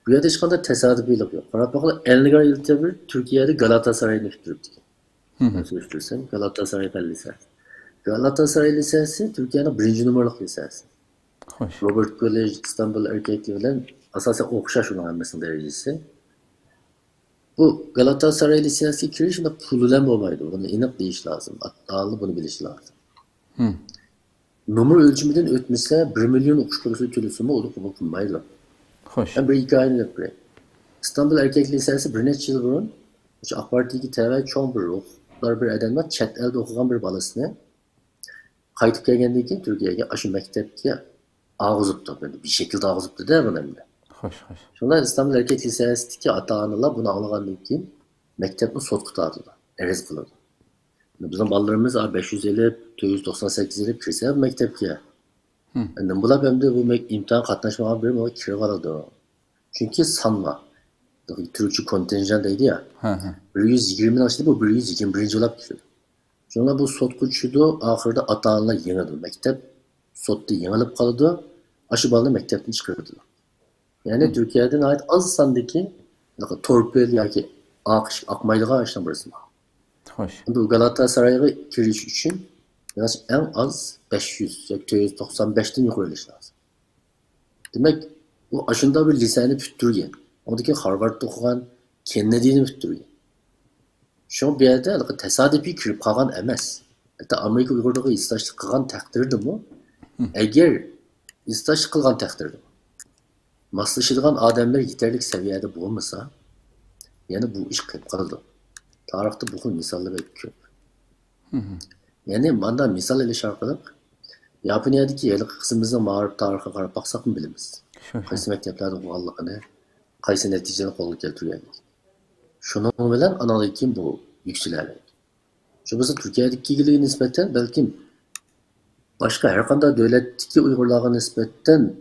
S2: Bu yerde hiç kadar tesadüfi yok. Fakat bakalım Elnigar İltebir Türkiye'de Galatasaray'ın üstürüptü. Nasıl üstürsen Galatasaray Lisesi. Galatasaray Lisesi Türkiye'nin birinci numaralı lisesi. Hoş. Robert College İstanbul Erkekliği bilen asasen okşaş olan mesela derecesi. Bu Galatasaray Lisesi kirişinde pululen babaydı. Bunu inip deyiş lazım. Hatta bunu biliş lazım. Numara ölçümünden ötmese 1 milyon okuş kurusu tülüsü mü olup okunmaydı.
S1: Hoş.
S2: Ben bir hikayeyi yapayım. İstanbul Erkek Lisesi bir neçe yıl burun AK Parti'deki TV çoğun bir ruhlar bir adamlar çet elde okuyan bir balasını kayıtıp geldiğinde Türkiye'ye aşı mektepte ağızıptı. Bir şekilde ağızıptı değil mi önemli?
S1: Hoş hoş.
S2: Şunlar İstanbul Erkek Lisesi'ndeki ata-analar bunu anlağandan keyin mektepni sot qıtardılar. Erez qılırdı. Bizim ballarımız 550, 498 elip kirse mektepke. Bular bende bu imtihan katnaşmagan birim o kirip aladı. Çünkü sanma. Türkçü kontenjan deydi ya. 120 açtı bu 121. olap kirdi. Şunlar bu sotkuçudu ahırda ata-analar yeniyordu. Mektep sottu yenilip kalıdı. Aşı balını mektepten çıkardılar. Yani Türkiye'den ait az sandaki torpil ya ki akmaylığa açtan burası.
S1: Hoş.
S2: Bu Galatasaray'a giriş için en az 500, 295'ten yukarı lazım. Demek bu aşında bir lisanı püttürgen. Ondaki Harvard'da okuyan Kennedy'ni püttürgen. Şu bir yerde tesadüfi kirip kalan emez. Hatta Amerika Uygur'daki istaçlık kılan takdirdi mi? Eğer istaçlık kılan takdirdi mi? Maslışıdığan adamlar yeterlik seviyede bulunmasa, yani bu iş kayıp kaldı. Tarihte bu misallı belki köp. Yani bana misal ile şarkılık, Japonya'daki yerli kısmımızda mağarip tarihe karşı baksak mı bilimiz? Kaysi mekteplerde bu Allah'ını, kaysi neticeni kolu getiriyor. Şunun bilen analikim bu yüksülerek. Şu bizim Türkiye'deki ilgili nispeten belki başka her kadar devletteki Uygurlar'a nispeten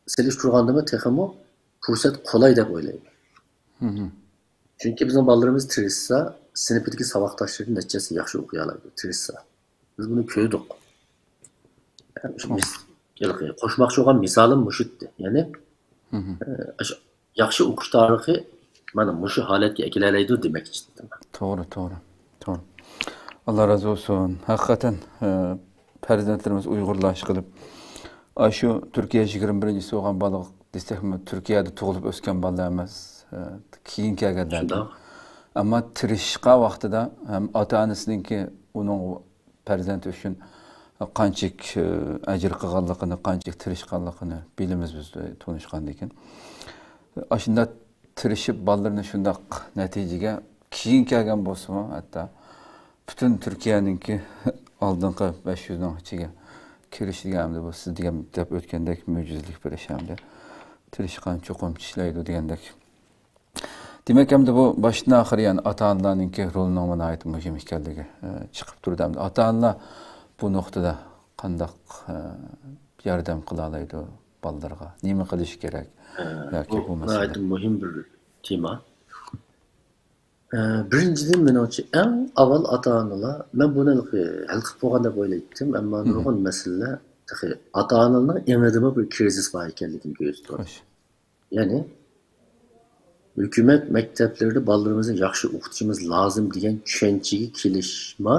S2: selişturgandığımı tekimi fırsat kolay da böyleyim. Çünkü bizim ballarımız Trissa, sinipideki savaktaşların neticesi yaxşı okuyalardı. Trissa. Biz bunu köydük. Yani biz koşmakçı olan misalım muşitti. Yani yaxşı okuş tarihi bana muşu haletki ekilerleydi demek için.
S1: Doğru. Allah razı olsun. Hakikaten prezidentlerimiz Uygurlaş kılıp şu Türkiye 21. olan balık destek mi? Türkiye'de tuğulup ösken balığı emez. Keyin kelganlardi. Ama tirishqa vaqtida ham ota-onasininki uning farzandi uchun qanchalik ajr qilganligini, qanchalik tirishganligini bilamiz biz tanishgandan keyin. Ashunda tirishib bolalarni shundaq natijaga keyin kelgan bo'lsa-mu, hatto butun Turkiyaninki oldingi 500 ning ichiga kirishganimda bu siz degan deb o'tgandek mo'jizalik bir ish hamda tirishgan cho'qim ishlaydi degandek. Demek hem de bu başına ahir yani ata-analarninki rolunun bana ait mühim ekanligi chiqib turdi. Ata-analar bu noktada qandaq yordam qila oladi bolalarga? Nima qilish kerak?
S2: Bu gayet mühim bir tema. Birinciden menimcha en avval ata-analar, ben buni hal qilib bo'lganda o'ylaydim, ammo nurg'un masala ata-analarning emadimi bir krizis bor ekanligini ko'rsatdi. Yani hükümet mekteplerinde ballarımızı yaxşı okutuşumuz lazım diyen düşünceye kilişme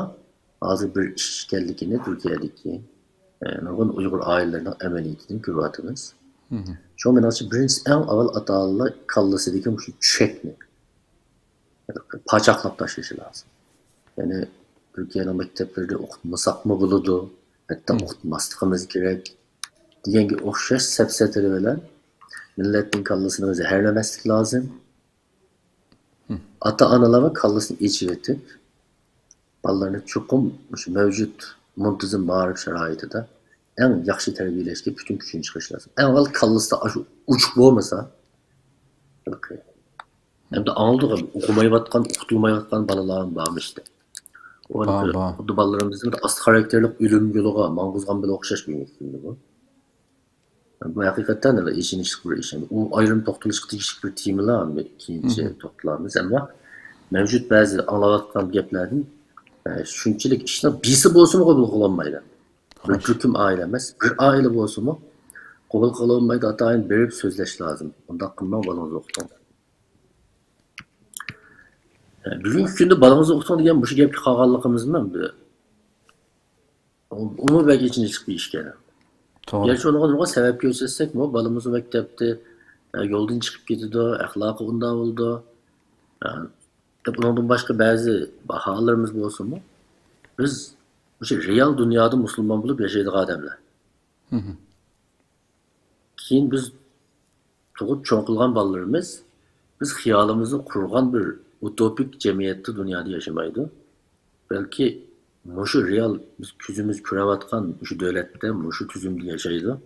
S2: hazır bir işgallikini Türkiye'deki nurgun Uygur ailelerinin emeliyetini görüyoruz. Şu an menasip birincisi en avval atalı kallasıdaki bu çekme. Paçaklap taşışı lazım. Yani Türkiye'nin mekteplerinde okutmasak mı buludu? Hatta okutmazdıkımız gerek. Diyen ki okşaş sepsetleri veren milletin kallasını zehirlemezlik lazım. Ata-analarga kallasını içivetip ballarını çokum mevcut muntazam ma'rif şaraitida en yaxşı terbiyeleşki bütün gücünü çıkış lazım. En avval kallısında uçuk olmasa hem de anıldığı okumayıvatkan, okutulmayıvatkan balalarım bağım işte. O da balalarımızın da asıl karakterlik ölüm yoluğa, manguzgan bile okşaş bir filmdi bu. Bu hakikaten de işin işlik bir işin. O ayrım toktuluşkı işlik bir temiler ikinci toktularımız ama mevcut bazı anlavatkan geplerden şunçilik işine birisi bolsun mu kabul kılanmaydı. Bir tüm aile emez. Bir aile bolsun mu kabul kılanmaydı. Hatta berip sözleş lazım. Onda kılma balımızı okutan. Bugünkü günde balımızı okutan diyen bu şey gepki kağallıkımızdan bir onu belki için bir iş gene. Gerçi ona sebep göstersek mi? Balımızı mektepte yoldan çıkıp gidiyordu, ahlakı onda oldu. Bundan başka bazı bahalarımız olsun mu? Biz bu şey real dünyada Müslüman bulup yaşaydık adamlar. Keyin biz to'g'ib cho'nqilgan bolalarimiz biz xiyolimizni qurgan bir utopik jamiyatda dunyoda yashamaydi. Balki mushu real biz ko'zimiz ko'rayotgan shu davlatda, mushu tuzumda yashaydi.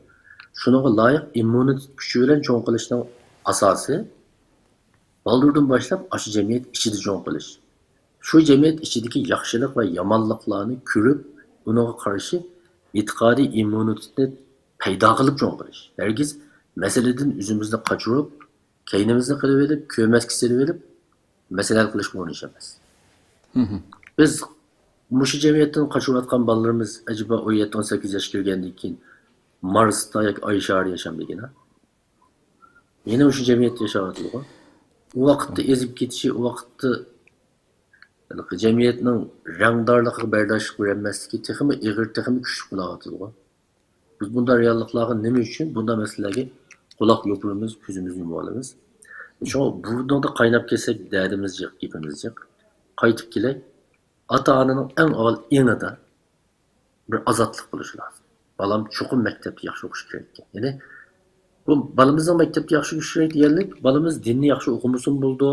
S2: Shunga loyiq immunitet kuchi bilan cho'ng qilishning asosi baldurdan boshlab shu jamiyat ichida cho'ng qilish. Shu jamiyat ichidagi yaxshilik va yomonliklarni ko'rib, ularga qarshi e'tiqodiy immunitetni paydo qilib cho'ng qilish. Hargiz masaladan o'zimizni qochirib, keynimizni qilib edib, ko'masga silib edib, masala qilishga o'rinish emas. Biz mushu jamiyatdan qochayotgan bolalarimiz acaba 17-18 yoshga kirgandan keyin Marsda yoki Oy sharida yashamligini. Yana o'sha jamiyatda yashayotdi. U vaqtda ezib ketishi, u vaqtda jamiyatning rangdorligiga bardosh ko'rolmasligi texmi ig'ir, texmi kuchli bo'layotdi. Biz bunday realliklarga nima uchun bunday masalalarga quloq yopurimiz, ko'zimizni yumib olamiz. Shu burada qaynab kelsak, dardimiz yo'q, gapimiz yo'q. Qaytib kelay. Ata-onaning eng avval enida bir azodlik bo'lishi lozim. Balam cho'qim maktabda yaxshi o'qish kerak ekan. Ya'ni bu balamizning maktabda yaxshi o'qish kerak deganlik, balamiz dinni yaxshi o'qimasin bo'ldi.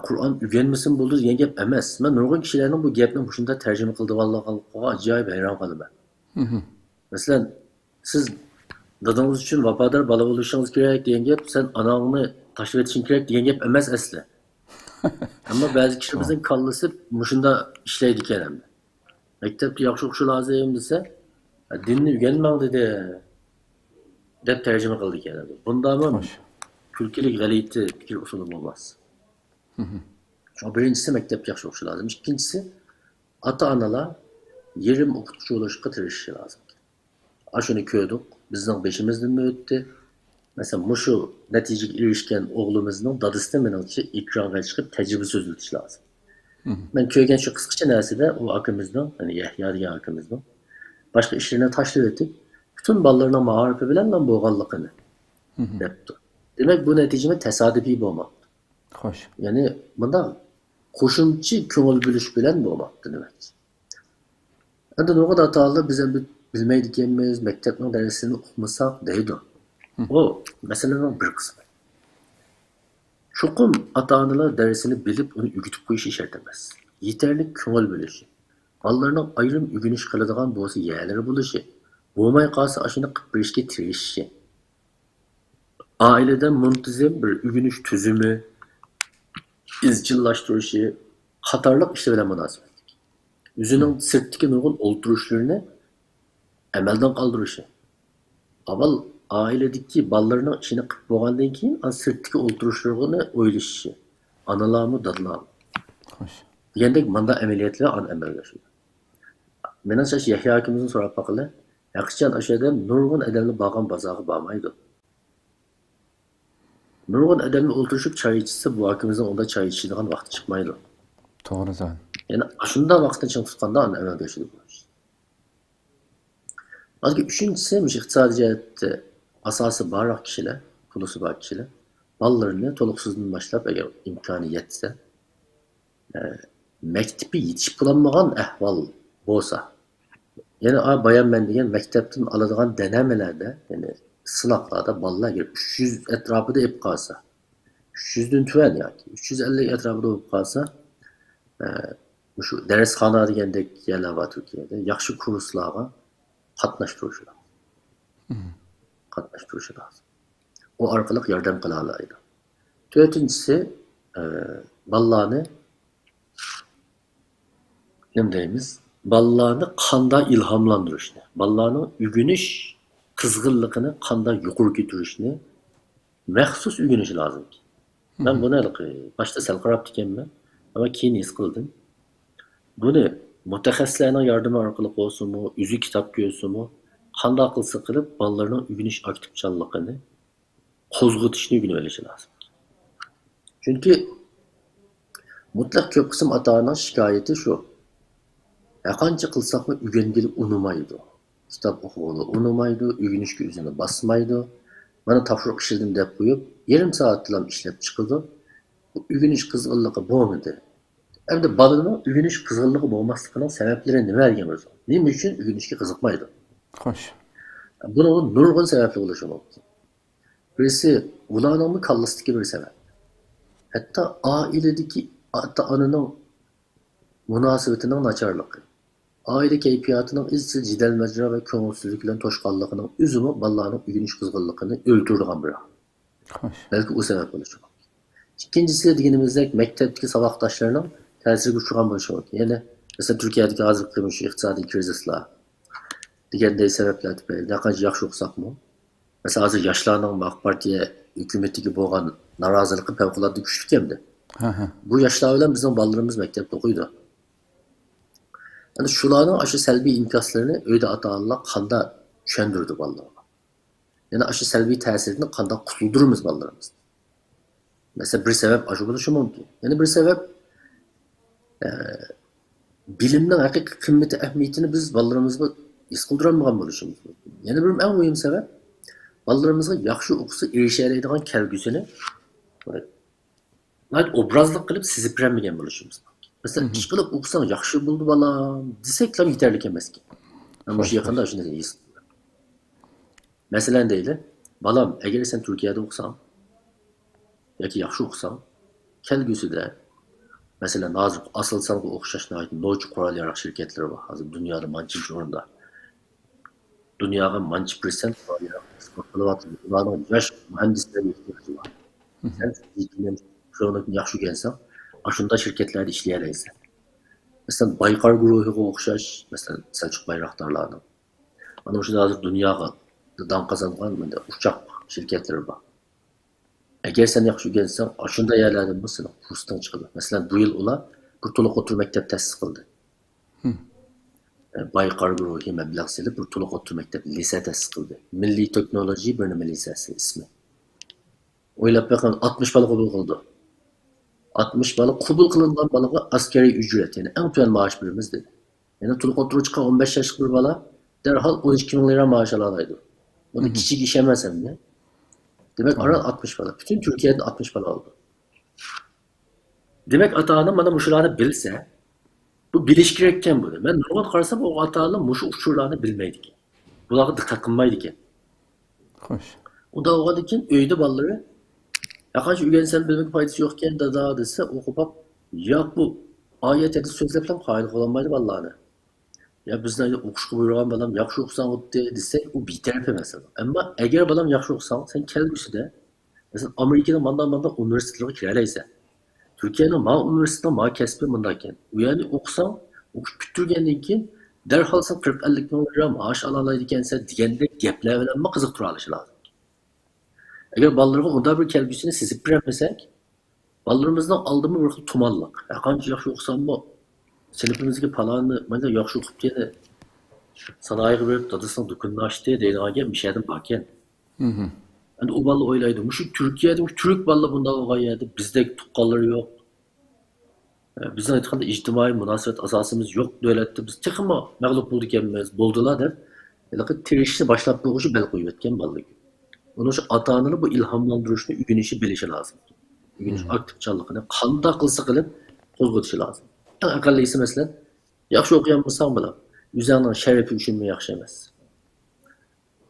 S2: Qur'on o'rganmasin bo'ldi degan gap emas. Men nurg'un kishilarning bu gapni shunda tarjima qildi vallahi ajoyib hayron qolaman. Masalan, siz dadingiz uchun vafodor bola bo'lishingiz kerak degan gap, sen onangni tashlab etishing kerak degan gap emas asli. Ammo ba'zi kishilarimizning kallasi shunda ishlaydi ekan. Maktabda yaxshi o'qish lozim desa, dinni o'rganmang dedi deb tarjima qildi ekan. Bunda ham kulkilik g'alati fikr usuli bo'lmas. Birincisi maktabda yaxshi o'qish lozim. Ikkinchisi ota-onalar yerim o'qituvchi bo'lishga tirishishi lozim. Shuni ko'rdik. Bizning beshimizdan o'tdi. Masalan, mushu natijaga erishgan o'g'limizning dadasidan menimcha ekronga chiqib tajriba so'zlatish lozim. Men ko'rgan shu qisqacha narsada u akamizning, ya'ni Yahyo degan akamizning boshqa ishlarni tashlab o'tib, butun bolalarning ma'rifi bilan men bo'lganligini debdi. Demak, bu natija tasodifiy bo'lmadi.
S1: Xo'sh.
S2: Ya'ni bunda qo'shimcha ko'ngil bo'lish bilan bo'lmadi demak. Endi nurg'un ota-onalar biz ham bilmaydiganmiz, maktabning darsini o'qimasak deydi. O meselenin bir kısmı. Çokum ata-onalar dersini bilip onu ügütüp qo'yishi shart emas. Yeterli ko'ngil bo'lishi. Bolalarning ayrim o'rganish qiladigan bo'lsa yerlari bo'lishi, bo'lmay qolsa ashuni qilib berishga tirishishi. Ailada muntazam bir o'rganish tuzumi, izchillashtirishi, qatorliq ishlar bilan munosabatli. O'zining sirtdagi nurg'un o'ltirishlarni amaldan qoldirishi. Avval ailedeki balalarının işini qilib bo'lgandan keyin sirtdagi o'ltirishlarni o'ylashi. Analarmi, dadalarmi.
S1: Xo'sh.
S2: Degandek manda amaliyotlar amalga oshadi. Menimcha Yahyo akamizni so'rab baqinglar. Haqiqatan o'sha odam nurg'un odamni borgan bozorga bormaydi. Nurg'un odamni o'ltirishib choy ichsa, bu akamizning unda choy ichadigan vaqti chiqmaydi.
S1: To'g'ri san.
S2: Ya'ni shunday vaqtni chiqib tutganda amalga oshadi. Azki üçüncüsü iqtisadi jihatda asosi barroq kishilar, pulusi bor kishilar bolalarni to'liqsizdan boshlab agar imkoni yetsa, maktabga yetishib bo'lmagan ahvol bo'lsa, ya'ni bayanman degan maktabdan oladigan danamalarda, ya'ni sınavlarda bolalar 300 etrafida ep qolsa, 300 dan tuvan yoki 350 etrafida bo'lib qolsa, shu darsxona degandek yerlar bor Turkiyada, yaxshi kurslarga qatnashtirishi lazım. Qatnashtirishi lazım. O orqali yordam qila oladi. To'rtinchisi, bolalarni nima deymiz? Bolalarni qanday ilhomlantirishni, bolalarning o'rganish qizg'inligini qanday yuqori ko'tarishni maxsus o'rganish lozim. Men buni boshda sal qarab ekanman, ammo keyin his qildim. Buni mutaxassislarning yordami orqali bo'lsinmi, o'zi kitob ko'rsinmi, qanday qilsa qilib bolalarning o'rganish aktivchanligini qo'zg'atishni o'rganib olishi lozim. Chunki mutlaq ko'p qism ota-onaning shikoyati shu. Qancha qilsaqmi o'rgangili unimaydi. Kitob o'qig'ili unimaydi, o'rganishga o'zini bosmaydi. Mana topshiriq ishladim deb qo'yib, yarim soatdan ishlab chiqadi. O'rganish qizg'inligi bo'lmadi. Endi bolaning o'rganish qizg'inligi bo'lmasligining sabablari nima degan bo'lsa, nima uchun o'rganishga qiziqmaydi?
S1: Xo'sh.
S2: Buning nurg'un sabablar bo'lishi mumkin. Birisi ularning kallasidagi bir sabab. Hatta ailedagi ota-onaning munosabatining nacharligi, aile kayfiyatining izchil jidalmajra va ko'ngilsizlik bilan to'shqanligining o'zimi bolalarning o'rganish qizg'inligini o'ltiradigan biri.
S1: Xo'sh.
S2: Belki o sebep bo'lishi mumkin. İkincisi deganimizdek maktabdagi saboqdoshlarining ta'siriga uchragan bo'lishi mumkin. Ya'ni mesela Turkiyadagi hozirgi shu iqtisodiy krizislar deganday sabablar tufayli naqancha yaxshi o'qisaqmi, mesela hozir yoshlarning AK Partiya hukumatiga bo'lgan noroziligi favqulodda kuchli endi. Bu yoshlar bilan bizning bolalarimiz maktabda o'qiydi. Yani shularning shu salbiy inkaslarini uyda ota-onalar qanday tushundirdi bolalarga. Yani shu salbiy ta'sirini qanday qutuldiramiz bolalarimizni. Mesela bir sebep aşı bo'lishi mumkin. Yani bir sebep bilimning haqiqiy qimmati ahamiyatini biz bolalarımızga his qildirolmagan bo'lishimiz mumkin. Yani bir eng muhim sebep bolalarımızga yaxshi o'qisa erishadigan kelgusini obrazlik qilib sizib bermagan bo'lishimiz mumkin. Mesela ish qilib o'qisang yaxshi bo'ldi bolam desek ham yetarli emas ekan. Mana shu yaqinda shunday his qildim. Masalan deyli, balam agar sen Turkiyada o'qisang yoki yaxshi o'qisang, kelgusida masalan hozir Aselsan'ga o'xshashni novcha qurol yarog' shirkatlari bor. Hozir dunyoda manchinchi o'rinda. Dunyoga manchi % qurol yarog' eksport qilyapti. Ularning yosh muhandislarga ehtiyoji bor. Sen shuni yaxshi o'rgansang, shunda shirkatlarda ishlay olaysan. Masalan, Baykar guruhiga o'xshash, masalan, Selçuk Bayraktarlarning. Mana shunda hozir dunyoga dam qozongan bunday uchoq shirkatlari bor. Eğer sen yaxshi o'rgansang, shunday yerlardan bu seni kursdan chiqadi. Masalan, bu yil ular bir to'liq o'tir maktab ta'sis qildi. Baykar guruhi mablag' selib bir to'liq o'tir maktab lise ta'sis qildi. Milliy texnologiya bir nima lisesi ismi. O'ylab bakın 60 bola qabul qildi. 60 bola qabul qilingan bolaga askariy ujrat, ya'ni eng tuyan maosh beramiz dedi. Ya'ni to'liq o'tirib chiqqan 15 yoshli bir bola derhal 12 ming lira maaş alaydi. Buni kichik ish emas endi. Demek aran 60 bala. Bütün Türkiye'de 60 bala oldu. Demek ata-ana bana muşularını bilse, bu biliş gerekken bu. Ben normal karşısam o ata-ana muşu uçurlarını bilmeydik. Bulağı dikkat kılmaydı ki.
S1: Hoş.
S2: O da o dikin öyde balları yakınç ügensen bilmek faydası yokken da dese okup ya bu ayet edip sözle falan kaylık olanmaydı vallahi. Ya bizden okuşku buyuran balam yaxşı okusan o desek o biter mesela. Ama eğer balam yaxşı okusan sen kelgüsüde mesela Amerika'da mandan üniversitelere kiralaysa Türkiye'nin ma üniversitede ma kesbi mındayken yani okusan okuş bitirgenden keyin derhal sen 40-50 bin lira maaş alalaydiken sen degende gepler bilen mi kızık duralishi lazım. Eğer ballarga onda bir kelgüsünü sizip vermesek ballarımızdan aldığımı bir tumanlık. Ya kanca yaxşı okusan bu sinifimizdeki palanı bence yaxşı okup diye sanayiga verip dadısına dokunlaştı deydiğen bir şeyden bakken. Yani o balı oylaydı. Şu Türkiye'de Türk balı bunda olaydı. Bizde tukkalları yok. Bizden aytganda ictimai münasebet asasımız yok devlette. Biz tekima mağlup bulduk emmiz. Buldular der. Yani tirişini başlap boğuşu bel koyup etken balı. Onun için ata-ananın bu ilhamlandırışını ügünüşü bilişi lazım. Ügünüş aktif çallıqını kanda kılsa kılıp kozgutuşu lazım. En akıllıysa mesela yaxşı okuyanmasan bile üzerinden şerefi düşünmeye yaxşı emas.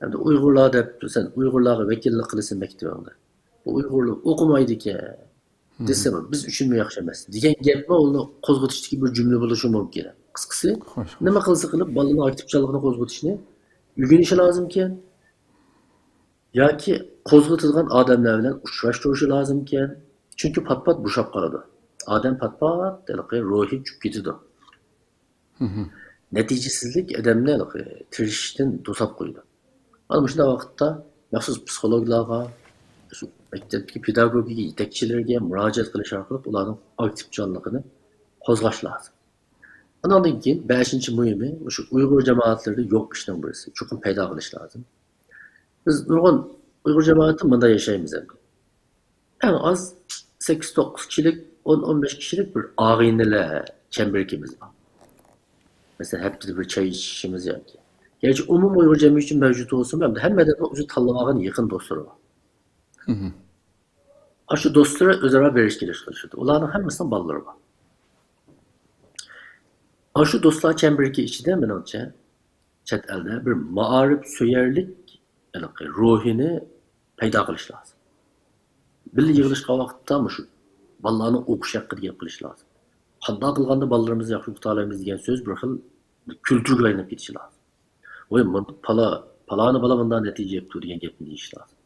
S2: Yani Uygurlar dep sen Uygurlarga vekillik kılısın mektebinde. Bu Uygurluk okumaydı ki desem biz düşünmeye yaxşı emas. Diyen gepme onu kozgutuştaki bir cümle buluşu mümkün. Kıskısı nima kılsa kılıp balını aktif çallıqını kozgutuşunu Ügünüşü lazımken yoki qo'zg'atilgan odamlar bilan uchrashtirishi lozimken. Chunki pat-pat bo'shab qoladi. Odam pat-pat ruhiy cho'kib ketadi. Natijasizlik odamni tirishishdan to'sab qo'ydi. Mana shunday vaqtda maxsus psixologlarga, shu maktabdagi pedagogika yetakchilariga murojaat qilish orqali ularning aktivchanligini qo'zg'ash lozim. Ondan keyin 5-muhimi shu Uyg'ur jamoatlarida yo'q ishning birisi. Chuqur paydo qilish lozim. Biz nurg'un Uyg'ur jamoati bunda yashaymiz endi. Eng az 8-9 kishilik, 10-15 kishilik bir og'inilar chamberligimiz bor. Mesela hepsi bir çay içişimiz yok ki. Gerçi umum Uygur cemiyeti için mevcut olsun hem de hemmeden o tanımağın yakın dostları var. Şu dostlara özara veriş giriş kılışırdı. Onların hemmesinden balları var. Şu dostlar çemberki içinde menimce chet elde bir maarif söyerlik ruhini payda kılış lazım. Bir yığılışka vakitte mi şu ballarını okuş hakkı diye kılış lazım. Hatta kılganda ballarımızı yakın kutalarımız diyen söz bir xil kültür kaynap getishi lazım. Oy palani bala bundan netice yaptı diyen gapni deyish lazım.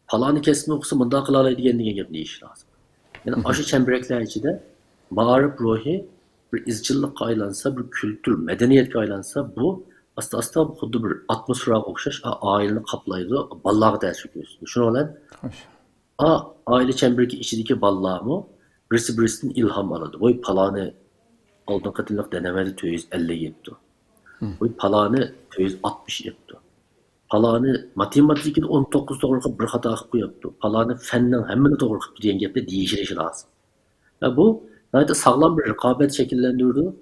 S2: Palani kesme okusa bundan kılalay diyen gapni deyish lazım. Yani aşı çemberekler içinde mağarip ruhi bir izcillik aylansa, bir kültür, medeniyet aylansa bu asta xuddi bir atmosfera okşaş, aileni kaplaydı, ballağı ders gösteriyor. Şunu olan aile çembereki içindeki ballağı birisinin ilham aladı. Oy palani aldın katıllık denemedi 250 yaptı. Oy palani 260 yaptı. Palani matematikte 19 doğru bir hata yaptı. Palani fenden hemen doğru diyen gapte değişiriş lazım. Ya bu nayda sağlam bir rekabet şekillendirdi.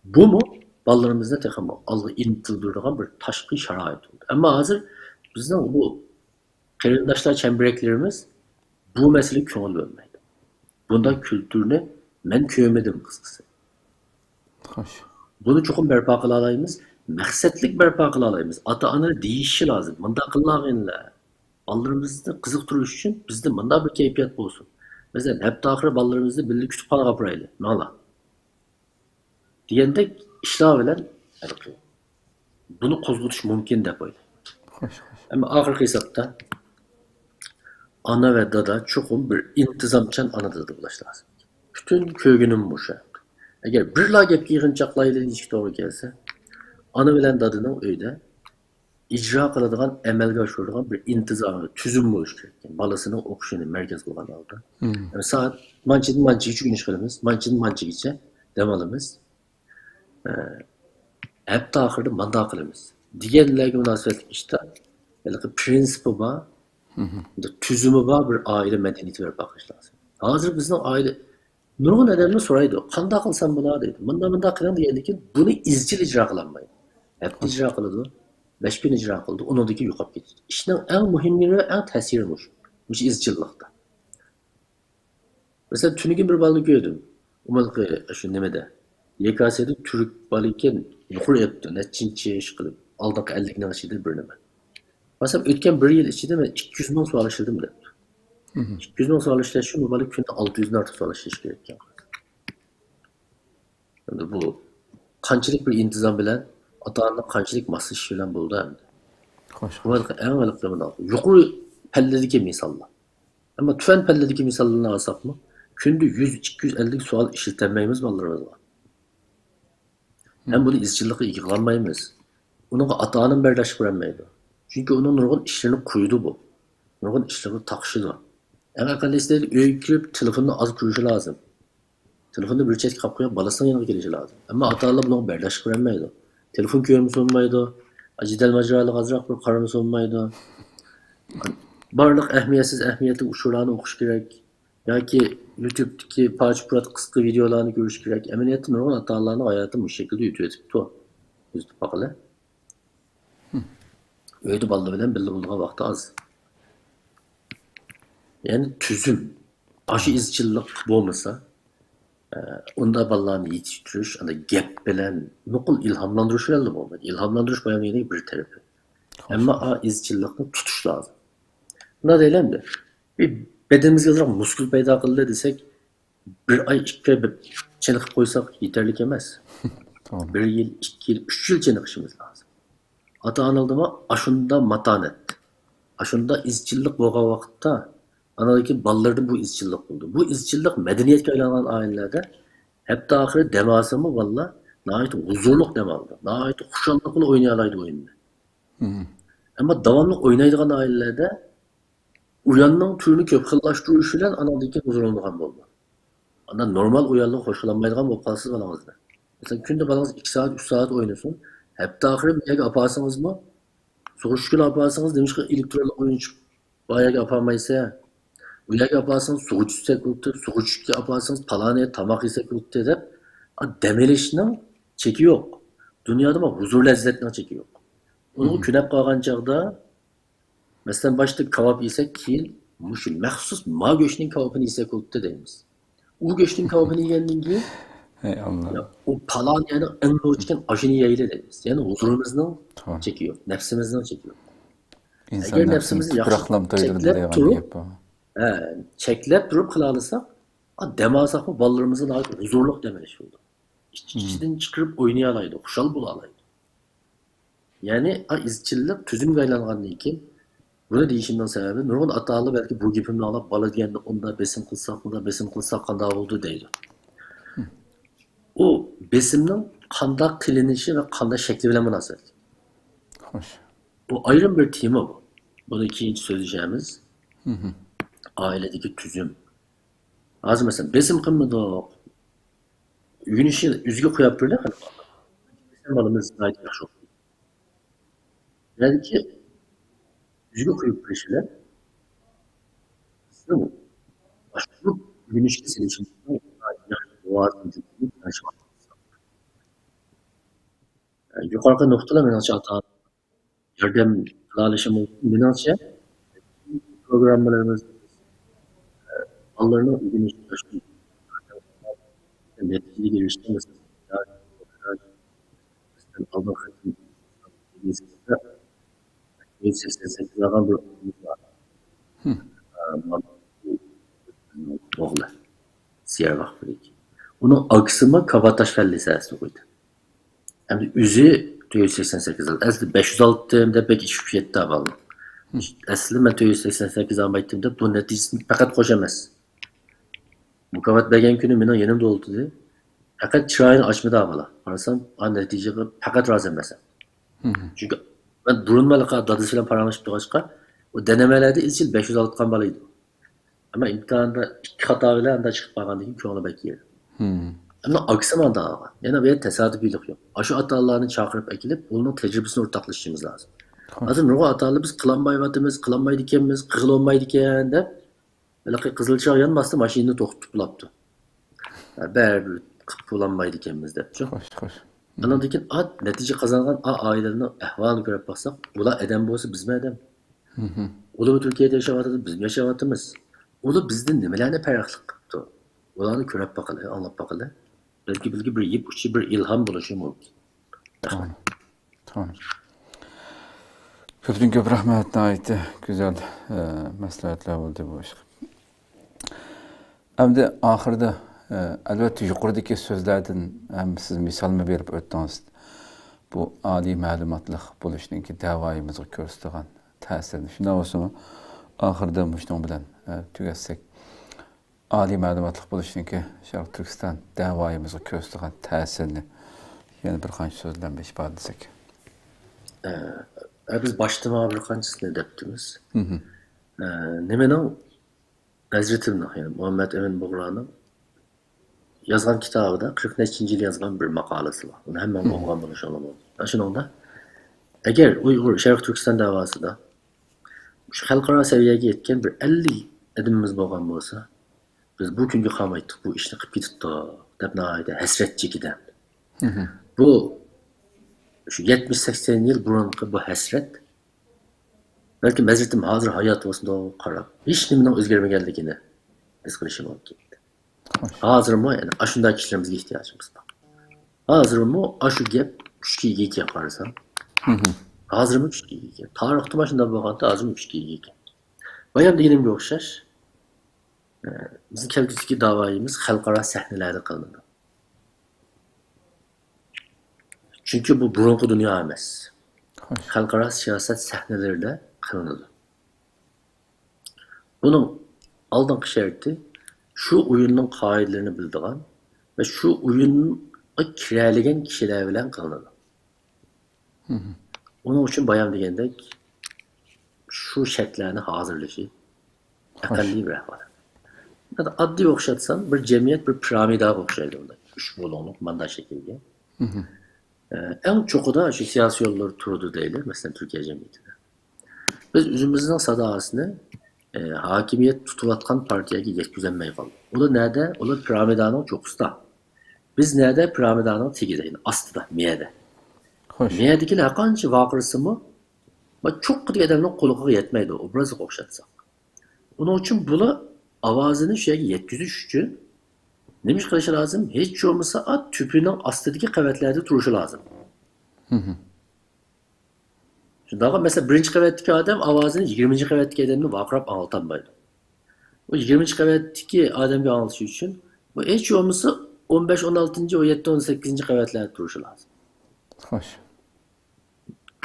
S2: Bu mu ballarımızda tekrar algı intildirdiğin bir taşkı şarait oldu. Ama hazır bizden bu kerindaşlar çembereklerimiz bu mesele köngül vermeydi. Bundan kültürüne men köymedim kısası.
S1: Hoş.
S2: Bunu çokum berpa kılalayımız, məqsədlik berpa kılalayımız. Ata-ana deyişi lazım. Mında kılağınla. Ballarımızda kızık duruş için bizde mında bir keyfiyat olsun. Mesela hep dahire ballarımızda belli kütüphane kapıraylı. Nala. Diyende işler bilen bunu kozgutuş mümkün de böyle. Ama ahir hesapta ana ve dada çokum bir intizamçan ana dada bulaş lazım. Bütün köygünün bu şey. Eğer bir lagep yığıncaklayla ilişki doğru gelse, ana bilen dadının öyde icra kıladığın, emelge aşırıdığın bir intizamı, tüzüm buluş gerek. Yani balasının okuşunu merkez kılan aldı. Yani saat mançidin mançı içi gün işgalimiz, mançidin mançı içe demalımız. Hep de ahırda manda kılımız. Diğerlerle münasebet işte prensibi var, tüzümü var bir aile medeniyeti verip bakış lazım. Hazır bizim aile nurgun edemini soraydı. Kanda kılsan buna deydi. Mında kılan diyelim ki bunu izcil icra kılanmayın. Hep icra kıldı. 5000 icra kıldı. Onundaki yukarı gitti. İşte en mühimleri, en tesiri bu izcillikte. Mesela tünügün bir balık gördüm. Umadık şu nemede. YKS'de Türk balıkken yukarı etti. Netçinçe iş kılıp. Aldık 50 gün aşıydı bir neme. Mesela ötken bir yıl içinde ben 200 bin su alıştırdım dedi. 200 bin su alıştırdım. Bu balık günde 600'den artık su alıştırmış gerekiyor. Yani bu kançılık bir intizam bilen ata-ana kançılık masası işi bilen buldu hem de. Bu en alıklarını aldı. Yukarı pelledeki misallar. Ama tüfen pelledeki misallarını alsak mı? Günde 100-250 sual işletemeyimiz ballarımız var. Hem bunu izcillikle yıkılanmayımız. Onun ata-anın berdaş vermeydi. Çünkü onun nurgun işlerini kuydu bu. Nurgun işlerini takşıdı. En akıllı istedik öykürüp telefonunu az kuruşu lazım. Telefonda bir çet kapıya balasına yanık gelişi lazım. Ama ata-anla bunu berdaş vermeydi. Telefon köyümüz olmaydı. Acidel maceralık azrak bir karımız olmaydı. Barlık ehmiyetli uçurlarını okuş gerek. Ya ki YouTube'daki parça kısa videolarını görüş gerek. Emniyetin nurgun ata-anlarının hayatını bu şekilde yürütüp tu. Yüzdü bakalım. Öyle balda bilen belli bulduğuna vakti az. Yani tüzüm, aşı izcillik olmasa, onda ballarını yetiştiriş, onda gep bilen, nukul ilhamlandırış elde olmadı. İlhamlandırış bayan yine bir terapi. Ama izcillikini tutuş lazım. Buna değilim de, bir bedenimiz yazarak muskul peyda kıldı desek, bir ay, 2 ay çenik koysak yeterlik yemez. Bir yıl, 2 yıl, 3 yıl çenik işimiz lazım. ata-analarıma aşunda matanet, aşunda izchillik bo'lgan vaqtda anadaki ballardan bu izchillik bo'ldi. Bu izchillik medeniyetga aylangan ailelerde hep de ahire demasımı valla nahayet huzurluk demaldı. Nahayet huşallıkla oynayalaydı oyunu. Ama davamlı oynaydıgan ailelerde uyanның türünü köp xillaştırışı ile anadaki huzurlandıgan bo'ldi. Anda normal uyanlık hoşlanmaydıgan bo'lib qalsiz balangızda. Mesela günde balangız 2 saat 3 saat oynasın. Hep de ahire bir yere yaparsınız mı? Soğuşkul yaparsınız demiş ki elektronik oyuncu bayağı yapamaysa bu yere yaparsınız soğuç istek yoktu. Soğuç yaparsınız palaneye tamak istek yoktu deyip demelişinin çeki yok. Dünyada mı huzur lezzetine çeki yok. Onu künep kalgan çağda mesela başta kebap yesek ki muşul məxsus ma göçünün kebabını yesek yoktu deyimiz. O göçünün kebabını yiyenliğin gibi
S1: Ey Allah.
S2: ya, o palan yani en doğuşken aşını yeyle deyimiz. Yani huzurumuzdan çekiyor. Nefsimizden çekiyor.
S1: İnsan
S2: Eğer
S1: nefsini
S2: nefsimizi yaxşı
S1: tüpraklam doydurdu
S2: çeklep
S1: degan
S2: durup,
S1: gap bu.
S2: çeklep durup kılalısak, demasak mı ballarımızın ait huzurluk demeliş oldu. İçinden çıkırıp oynayalaydı, kuşal bulalaydı. Yani izchillik tüzüm gaylanğandan ki, bunu deyişimden sebebi, nurgun atalı belki bu gipimle alıp bala diyende onda besim kılsak mı da besim kılsak kanda oldu deydi. O besimnin kanda kılinişi ve kanda şekli bile münasebet.
S1: Hoş.
S2: Bu ayrı bir tema bu. Bunu ikinci söyleyeceğimiz ailedeki tüzüm. Az mesela besim kılmadı güneşi üzgü koyup böyle hani besim balımız gayet yaxşı oldu. Yani ki üzgü koyup bir şeyler değil mi? Başka güneş kesilişinde gayet yaxşı boğazın ciddi yaşamak. Yani yukarıda noktalar menasya hata yardım kılalışım oldu. Menasya programlarımız Allah'ın güneş yaşıyor. Neticeli gelişti mesela. Allah katın gezisinde 188 adam bir oğlumuz var. Oğlu. Siyah vakfıdaki. Onun aksımı Kavataş Fellisesi koydu. Hem de üzü 188 aldı. Aslında 506 hem de pek hiçbir şey etti avalım. Aslında ben 188 almaydım bu neticesini fakat koşamaz. Bu kavat begen günü benim yanımda oldu diye. Fakat çırağını açmadı avala. Anlasam neticede fakat razı emesem. Çünkü ben durulmalıqa dadısıyla paralaşıp doğaçqa o denemelerde ilçil 506 kan balıydı. Ama imtihanda 2 hata ile anda çıkıp bağlandı ki onu bekleyelim. Ama aksam anda ağa. Yani bir tesadüfilik yok. Aşı hatalarını çağırıp ekilip onun tecrübesini ortaklaştırmamız lazım. Azın ruhu hatalı biz kılanmayvatımız, kılanmaydıkenimiz, kıgıl olmaydıken de böyle kızılçağı yanmazdı maşinini tokutup bulaptı. Yani bir kılanmaydıkenimiz de.
S1: Hoş.
S2: Anadaki netice kazangan ailelerinin ehvalını görüp baksak, ula eden bu olsa biz mi edem? Ula Türkiye'de yaşavatımız, biz mi yaşavatımız? Ula bizden nemelerine peraklık kıptı. Ulanı görüp bakalı, anlap bakalı. Belki bir yip uçu bir ilham buluşu mümkün.
S1: Tamam. Köpten köp rahmetine ait güzel məsləhətlər oldu bu iş. Hem de ahırda elbette yukarıdaki sözlerden hem siz misal mı verip öttünüz. Bu adi məlumatlıq buluşunun ki davayımızı gösteren təsirini. Şundan olsun ahırda müştəng bilen tügətsək. Adi məlumatlıq buluşunun ki Şərq Türkistan davayımızı gösteren təsirini yani bir qanç sözlə ifade etsək.
S2: Biz başta bir kancısını edeptimiz. Nemenin Hazretim'nin yani Muhammed Emin Buğra'nın yazgan kitabı da 40. yıl yazgan bir makalesi var. Onu hemen okuyan bunu şanım oldu. Aşın onda eğer Uygur Şərq Türkistan davası da şu halkara seviyeye yetken bir 50 edimimiz bolgan bolsa biz bu günkü qamaytdık bu işni qilib ketibdi deb nahayda hasratchi giden. Bu şu 70-80 yıl burunki bu hasret belki mezretim hazır hayat olsun da qarab hiç nimenin özgermegenligini biz qilishim mumkin. Hazır mı yani aşındaki kişilerimizge ihtiyacımız var. Hazır mı aşı gep 3 2 yaparsan. Hazır mı 3 2 tarixte başında bolganda hazır mı 3 2 Bayam degenim bir oxşaş. Bizim kelgüsü davayımız xalqara sahnelerde kılındı. Çünkü bu burunqu dünya emas. xalqaro siyosat sahnelerinde kılınır. Bunun aldığın şerti şu oyunun kaidelerini bildiğin ve şu oyunun kiralayan kişiler bilen kılınır. Onun için bayan degендek şu şeklerini hazırlışı akalli bir ahval. Adli okşatsan bir cemiyet bir piramida okşaydı onda. Üç bolonluk manda şekilde. En çoku da şu siyasi yolları turudu değiller. Mesela Türkiye Cemiyeti'de. Biz üzümümüzün sadasını hakimiyet tutulatkan partiye yetküzenmeyi kaldı. O da nerede? O da piramidanın çokusta. Biz nerede? Piramidanın tegideyin. Astıda, miyede. Miyedeki hakançı vakırısı mı? Çok kıdı edenin koluğa yetmeydi. Obrazı okşatsak. Onun için bula avazını yetküzüş için neymiş kılışı lazım? Hiç olmasa tüpünün astıdaki kuvvetlerde duruşu lazım. Şimdi daha mesela birinci kuvvetteki adam avazını 20. kuvvetteki adamını vakrap anlatanmaydı. O 20. kuvvetteki adamı anlatışı için bu hiç olmasa 15, 16, 17, 18. kuvvetlerde duruşu lazım.
S1: Hoş.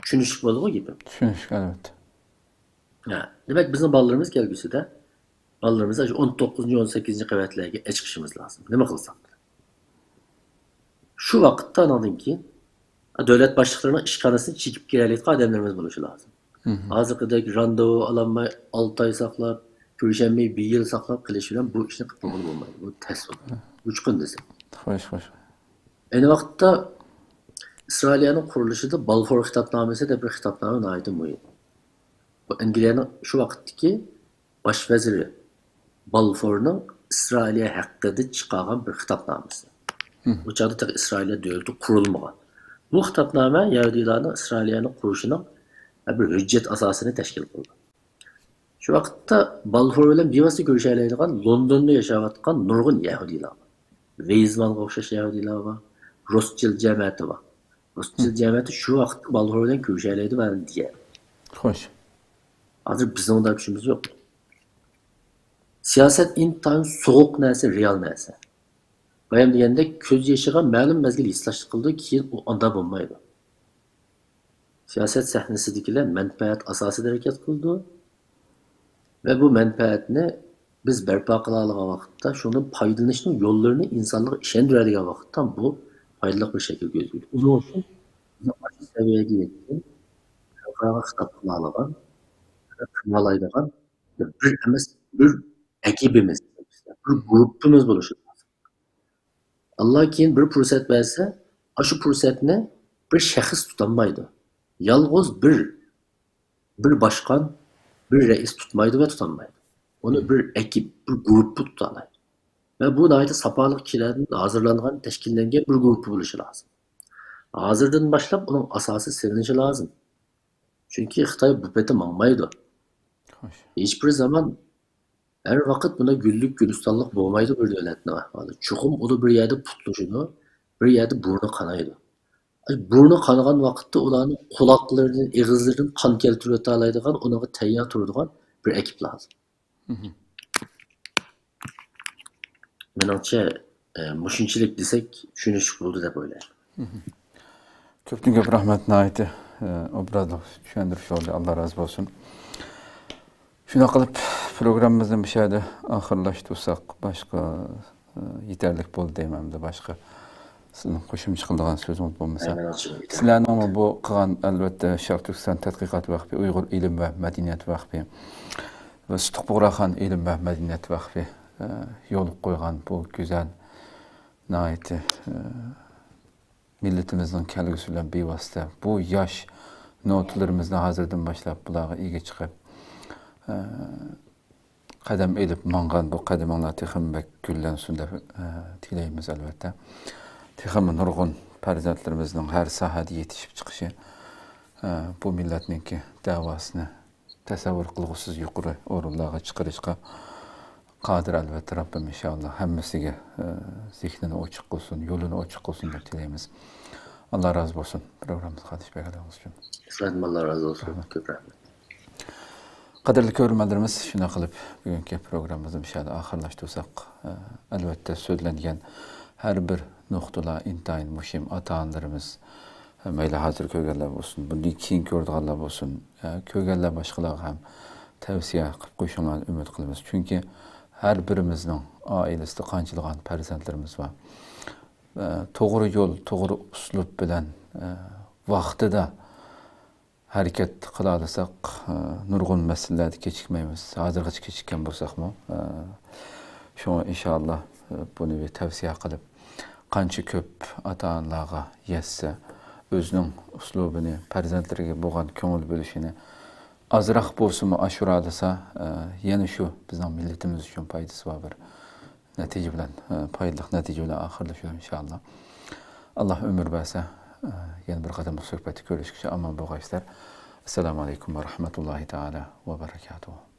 S2: Düşünüşük olduğu gibi.
S1: Düşünüşük, evet.
S2: Demek bizim ballarımız gelgisi de ballarımıza 19. 18. kuvvetlere çıkışımız lazım. Ne mi kılsak? Şu vakitte anladın ki devlet başlıklarına işkanasını çekip girerlik ademlerimiz buluşu lazım. Hazırkıdaki randevu alanmayı 6 ay saklap, görüşenmeyi 1 yıl saklap kılıçıyla bu işin kıtmamalı olmayı. Bu test olur. 3 gün desin.
S1: Hoş.
S2: Aynı vakitte İsrailiya'nın kuruluşu da Balfour Kitapnamesi de bir kitapname ait mühim. Bu İngilizce'nin şu vakitteki başveziri Balfour'un İsrailiyya hakkında çıkan bir kitapnamesi. Bu çağda tek İsrailiyya devleti kurulmagan. Bu kitapname Yahudilerin İsrailiya'nın kuruluşunun bir hüccet asasını teşkil kıldı. Şu vakitte Balfour ile bivası görüşeleydiğin London'da yaşayatkan nurgun Yahudiler var. Weizmann'a okşaş Yahudiler var. Rothschild cemiyeti var. Rothschild cemiyeti şu vakitte Balfour ile görüşeleydi ben diye.
S1: Hoş.
S2: Hazır bizim onda bir şeyimiz yok. Siyaset intihar soğuk neyse, real neyse. Bayam degende köz yaşayan ma'lum mezgil islash qildi, keyin u anda bo'lmaydi. Siyaset sahnesidagilar manfaat asosida harakat qildi ve bu manfaatni biz barpo qila olgan vaqtda shuni foydalanishning yo'llarini insonlarga ishontiradigan vaqtda bu foydali bir shaklga o'zgardi. Uning uchun bizni saviyaga yetgan, xalqaro xitob qila olgan, qilmaydigan bir emas, bir ekibimiz, bir grupimiz bo'lishi lazım. Allah keyin bir fursat bersa, shu fursatni bir shaxs tutanmaydi. Yalnız bir başkan, bir reis tutmaydı ve tutanmaydı. Onu bir ekip, bir grubu tutalaydı. Ve bu da sapalık kişilerin hazırlanan, teşkillengen bir grubu buluşu lazım. Hazırdan başlap onun asası sevinişi lazım. Çünkü Xitay bu pete manmaydı. Hiçbir zaman her vakit buna güllük, gülistanlık olmaydı bir devletin ahvalı. Çoxum o da bir yerde putluşunu, bir yerde burnu kanaydı. Burnu kanagan vakitte ularning kulaklarının, ağızlarının kan keltirip alaydigan, ona tayyor turadigan bir ekip lazım. Menimcha, mushunchalik desak, tushunish bo'ldi deb o'ylayman.
S1: Köpten köp rahmet naiti obrazlı düşündürüş oldu. Allah razı olsun. Şuna kalıp programımızın bir şeyde ahırlaştırsak başka yeterlik bol demem de başka sizin hoşum çıkıldığın sözünüz olmasa. Sizlerin ama bu kılan elbette Şarkı Türkistan Tədqiqat Vakfı, Uyghur İlim ve Medeniyet Vakfı ve Sıtık Buğrahan İlim ve Medeniyet Vakfı yol koygan bu güzel naiti milletimizin kelgüsüyle bevasıta bu yaş notlarımızda hazırdan başlayıp bulağa iyi çıkıp kadem edip mangan bu kademanlar texim ve güllensin de dileyimiz elbette. Teximin nurgun perzentlerimizin her sahada yetişip çıkışı bu milletninki davasını tasavvur kılgısız yukarı orullarga çıkarışka qadir elbette Rabbim inşallah hemmesiga zihnini açık olsun, yolunu açık olsun deb dileyimiz. Allah razı olsun. Programımız Qadish Bey'imiz için.
S2: Sizlerden Allah razı olsun. Köp rahmet.
S1: Qadirli görürmenlerimiz, şuna qılıp bugünkü programımızı inşallah ahırlaştırsak, elbette söylengen her bir noktada intayın muhim ata-analarımız, mayli hazır köygənlər olsun, bundan keyin gördüğənlər olsun, köygənlər başqalarına ham tavsiya qilib qo'yishinglarni umid qilamiz. Chunki har birimizning oilasida qanchalagan farzandlarimiz bor. To'g'ri yo'l, to'g'ri uslub bilan vaqtida harakat qila olsak, nurg'un masalalarni kechikmaymiz. Hozirgacha kechikkan bo'lsakmi, shunga inshaalloh buni bir tavsiya qilib, qancha ko'p ota-onalarga yetsa, o'zining uslubini, farzandlariga bo'lgan ko'ngil bo'lishini azroq bo'lsa-mu ashuralasa, yana shu bizning millatimiz uchun foydasi bor bir natija bilan, foydali natija bilan oxirlashadi inshaalloh. Alloh umr bersa, yana bir qadam suhbatda ko'rishguncha omon bo'linglar. Assalomu alaykum va rahmatullohi taala va barakatuh.